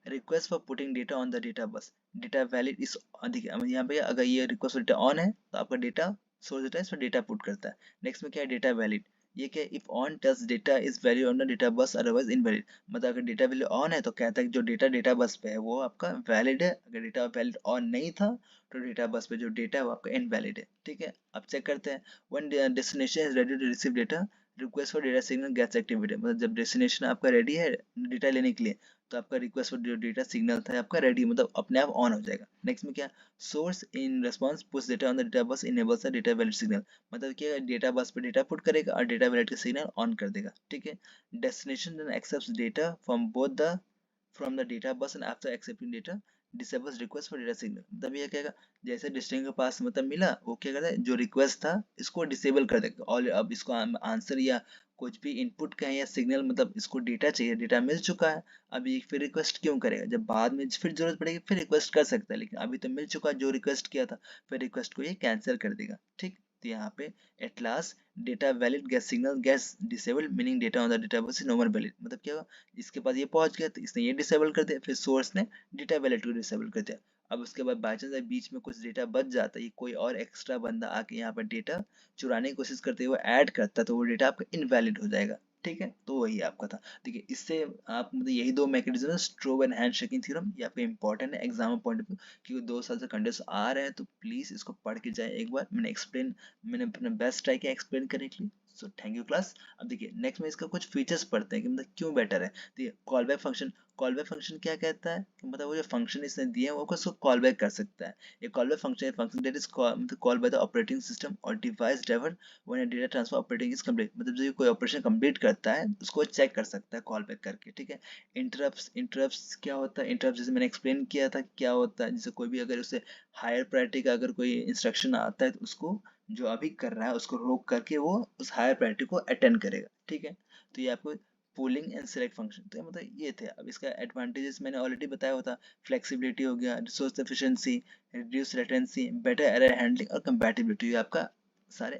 request for putting data on the data बस, डेटा वैलिड इस, देखिए अब यहाँ पे अगर ये रिक्वेस्ट डेटा ऑन है तो आपका डेटा सोर्स डेटा इस पर डेटा पुट करता है। नेक्स्ट में क्या है, डेटा वैलिड, ये क्या है, if on tells data is valid on the data bus otherwise invalid, मतलब अगर डेटा वैल्यू ऑन है तो कहता है कि जो डेटा डेटा बस पे है वो आपका वैलिड है, अगर डेटा वैलिड ऑन नहीं था तो डेटा बस पे जो डेटा है वो आपका इनवैलिड है, ठीक है। अब चेक करते हैं, when destination is ready to receive data, request for data signal gets activated, मतलब जब डेस्टिनेशन आपका रेडी है डेटा लेने के लिए तो आपका रिक्वेस्ट फॉर जो डेटा सिग्नल था आपका रेडी, मतलब अपने आप ऑन हो जाएगा। नेक्स्ट में क्या, source in response push data on the data bus enables the data valid signal, मतलब क्या डेटा बस पे डेटा पुट करेगा और डेटा वैलिड का सिग्नल ऑन कर देगा, ठीक है। Destination then accepts data from the data bus and after accepting data disables request for data signal, मतलब ये कहेगा जैसे डेस्टिनेशन के पास मतलब मिला वो क्या करता है, जो रिक्वेस्ट था इसको डिसेबल कर देगा, और अब इसको आंसर या कुछ भी इनपुट का है या सिग्नल, मतलब इसको डेटा चाहिए, डेटा मिल चुका है, अब ये फिर रिक्वेस्ट क्यों करेगा, जब बाद में फिर जरूरत पड़ेगी फिर रिक्वेस्ट कर सकता है, लेकिन अभी तो मिल चुका है जो रिक्वेस्ट किया था, फिर रिक्वेस्ट को ये कैंसिल कर देगा, ठीक। तो यहाँ पे at last data valid gets signal gets disabled, meaning data on the data bus is no more valid, मतलब क्या हुआ, इसके पास ये पहुंच गया तो इसने ये डिसेबल कर दिया, फिर सोर्स ने डेटा वैलिड को डिसेबल कर दिया। अब उसके बाद बाई चांस बीच में कुछ डेटा बच जाता है, कोई और एक्स्ट्रा बंदा आके यहाँ पर डेटा चुराने की कोशिश करते हुए ऐड करता है तो वो डेटा आपका इनवैलिड हो जाएगा, ठीक है। तो वही आपका था, देखिए इससे आप मतलब यही दो मैकेनिज्म है, स्ट्रोब एंड हैंडशेकिंग थ्योरम, ये आपका इंपॉर्टेंट है एग्जाम पॉइंट ऑफ व्यू, क्योंकि 2 साल से कंटेस्ट आ रहे हैं तो प्लीज इसको पढ़ के जाए एक बार, मैंने अपना बेस्ट ट्राई किया एक्सप्लेन करने के लिए। So thank you class. अब देखिए नेक्स्ट में इसका कुछ फीचर्स पढ़ते हैं कि मतलब क्यों बेटर है। देखिए call back function, call back function क्या कहता है कि मतलब वो जो फंक्शन इसने दिए हैं वो उसको कॉल बैक कर सकता है। ये call back function that is call by the operating system और device driver when a data transfer operating is complete, मतलब जो कोई ऑपरेशन कंप्लीट करता है उसको चेक कर सकता है कॉल बैक करके, ठीक है। इंटरप्ट्स क्या होता है, इंटरप्ट जैसे मैंने एक्सप्लेन किया था क्या होता है, जैसे कोई भी अगर उसे हायर प्रायोरिटी का अगर कोई इंस्ट्रक्शन आता है तो उसको जो अभी कर रहा है उसको रोक करके वो उस हायर प्रायोरिटी को अटेंड करेगा, ठीक है। तो ये आपको पूलिंग एंड सेलेक्ट फंक्शन, तो मतलब ये थे। अब इसका एडवांटेजेस मैंने ऑलरेडी बताया होता, फ्लेक्सिबिलिटी हो गया, resource efficiency, reduce latency, better error handling और कंपैटिबिलिटी, ये आपका सारे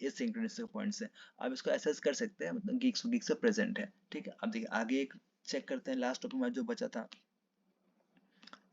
एसिंक्रोनस पॉइंट्स है। आप इसको एसेस कर सकते हैं, मतलब गीक्स से प्रेजेंट है, ठीक है। अब देखिए आगे एक चेक करते हैं, लास्ट टॉपिक में जो बचा था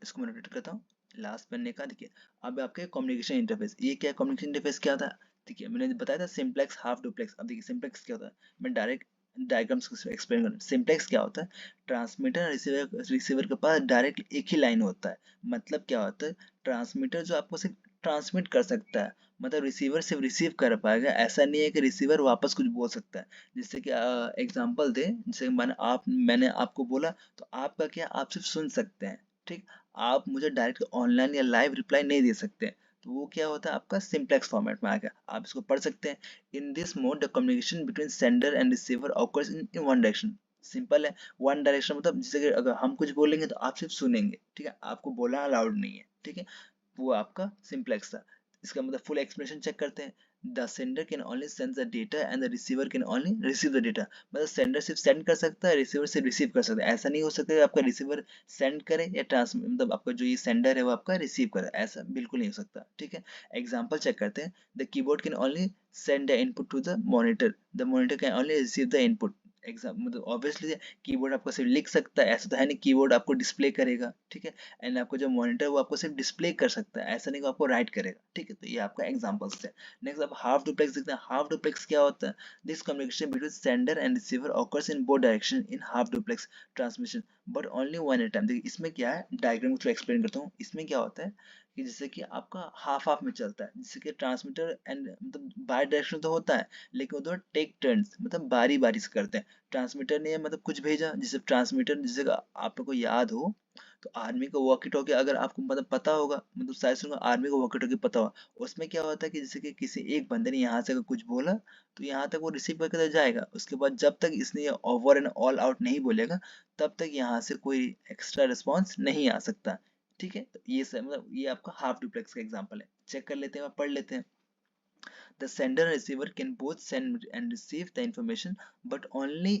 इसको मैं नोटेट करता हूँ। लास्ट पढ़ने का देखिए, अब आपके कम्युनिकेशन इंटरफेस, ये क्या कम्युनिकेशन इंटरफेस क्या था, देखिए मैंने बताया था सिंपलेक्स हाफ डुप्लेक्स। अब देखिए सिंपलेक्स क्या होता है, मैं डायरेक्ट डायग्राम्स एक्सप्लेन करूँ। सिंपलेक्स क्या होता है, ट्रांसमीटर रिसीवर के पास डायरेक्ट एक ही लाइन होता है, मतलब क्या होता है, ट्रांसमीटर जो आपको सिर्फ ट्रांसमिट कर सकता है, मतलब रिसीवर सिर्फ रिसीव कर पाएगा, ऐसा नहीं है कि रिसीवर वापस कुछ बोल सकता है। जैसे कि एग्जांपल दे, जैसे मैंने आपको बोला तो आपका क्या, आप सिर्फ सुन सकते हैं, ठीक। आप मुझे डायरेक्ट ऑनलाइन या लाइव रिप्लाई नहीं दे सकते, तो वो क्या होता है आपका सिंपलेक्स फॉर्मेट में आ गया, आप इसको पढ़ सकते हैं। In this mode the communication between sender and receiver occurs in one direction, simple है। वन डायरेक्शन मतलब जैसे कि अगर हम कुछ बोलेंगे तो आप सिर्फ सुनेंगे, ठीक है, आपको बोलना अलाउड नहीं है, ठीक है। वो आपका सिंपलेक्स था। इसका मतलब फुल एक्सप्लेनेशन चेक करते हैं। The sender can only send the data and the receiver can only receive the data, मतलब सेंडर सिर्फ सेंड कर सकता है, रिसीवर सिर्फ रिसीव कर सकता है, ऐसा नहीं हो सकता कि आपका रिसीवर सेंड करे या ट्रांसमिट, मतलब आपका जो ये सेंडर है वो आपका रिसीव करे, ऐसा बिल्कुल नहीं हो सकता, ठीक है। एग्जाम्पल चेक करते हैं। The keyboard can only send the input to the monitor can only receive the input, exam मतलब ऑब्वियसली कीबोर्ड आपको सिर्फ लिख सकता है, ऐसा तो है नहीं कीबोर्ड आपको डिस्प्ले करेगा, ठीक है। एंड आपको जो मॉनिटर वो आपको सिर्फ डिस्प्ले कर सकता है, ऐसा नहीं कि आपको राइट करेगा, ठीक है। तो ये आपका एग्जांपल्स है। नेक्स्ट आप हाफ डुप्लेक्स देखते हैं। हाफ डुप्लेक्स क्या होता है, this communication between sender and receiver occurs in both direction in half duplex transmission but only one at time. देखिए इसमें क्या है, डायग्राम को एक्सप्लेन करता हूँ। इसमें क्या होता है कि जैसे कि आपका हाफ हाफ में चलता है, जैसे कि ट्रांसमीटर एंड मतलब बाय डायरेक्शन तो होता है, लेकिन उधर टेक टर्न्स मतलब बारी बारी से करते हैं। ट्रांसमीटर ने मतलब कुछ भेजा, जैसे ट्रांसमीटर जैसे आप लोग को याद हो तो आर्मी का वॉकी टॉकी अगर आपको मतलब पता होगा, मतलब शायद सुनो आर्मी का वॉकी टॉकी पता होगा, उसमें क्या होता है कि जैसे कि किसी एक बंदे ने यहाँ से अगर कुछ बोला तो यहाँ तक वो रिसीव करके तो जाएगा, उसके बाद जब तक इसने ओवर एंड ऑल आउट नहीं बोलेगा तब तक यहाँ से कोई एक्स्ट्रा रिस्पॉन्स नहीं आ सकता। ठीक है, तो ये सब मतलब ये आपका हाफ डुप्लेक्स का एग्जांपल है। चेक कर लेते हैं और पढ़ लेते हैं। The sender and receiver can both send and receive the information, but only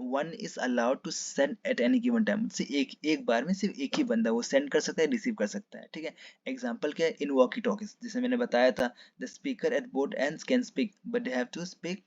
one is allowed to send at any given time। से एक एक बार में सिर्फ एक ही बंदा वो सेंड कर सकता है, रिसीव कर सकता है। ठीक है, एग्जाम्पल क्या है, इन वॉकी टॉकीज जैसे मैंने बताया था, the speaker at both ends can speak but they have to speak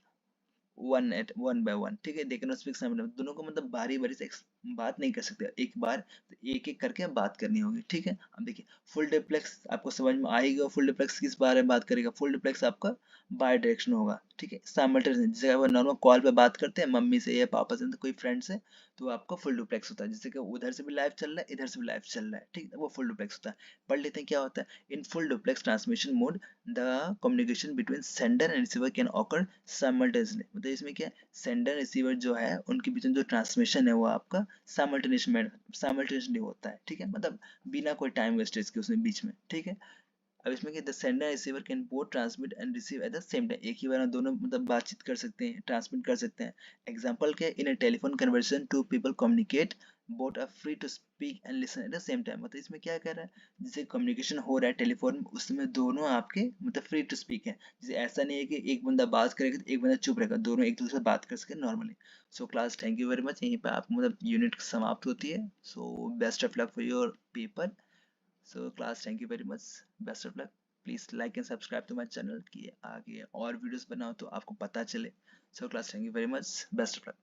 one by one. ठीक है, they can not speak simultaneously, दोनों को मतलब बारी बारी से बात नहीं कर सकते एक बार, तो एक एक करके बात करनी होगी। ठीक है, अब देखिए फुल डिप्लेक्स आपको समझ में आएगा। फुल डिप्लेक्स किस बारे में बात करेगा, फुल डिप्लेक्स आपका बाय डायरेक्शन होगा। ठीक है, साइमल्टेनियसली जैसे आप नॉर्मल कॉल पे बात करते हैं मम्मी से या पापा से, तो कोई फ्रेंड से, तो आपका फुल डुप्लेक्स होता है, जैसे कि उधर से भी लाइव चल रहा है इधर से भी लाइव चल रहा है। ठीक है, वो फुल डुप्लेक्स होता है। पढ़ लेते हैं क्या होता है। इन full duplex transmission mode the communication between sender and receiver can occur simultaneously. मतलब इसमें क्या, सेंडर रिसीवर जो है उनके बीच में जो ट्रांसमिशन है वो आपका साइमल्टेनियसली होता है। ठीक है, मतलब बिना कोई टाइम वेस्टेज के उसमें बीच में। ठीक है, अब इसमें क्या, the sender receiver can both transmit and receive at the same time, एक ही बार में दोनों मतलब बातचीत कर सकते हैं, ट्रांसमिट कर सकते हैं। एग्जांपल क्या है, in a telephone conversation two people communicate both are free to speak and listen at the same time. मतलब इसमें क्या कर रहा है, जैसे कम्युनिकेशन हो रहा है टेलीफोन में, उसमें दोनों आपके मतलब फ्री टू स्पीक है। जैसे ऐसा नहीं है कि एक बंदा बात करेगा तो एक बंदा चुप रहेगा, दोनों एक दूसरे से बात कर सके normally. So class, thank you very much, यहीं पे आप मतलब यूनिट समाप्त होती है। So best of luck for your paper. So class, thank you very much. Best of luck. Please like and subscribe to my channel कि आगे और वीडियोस बनाओ तो आपको पता चले। So class, thank you very much. Best of luck.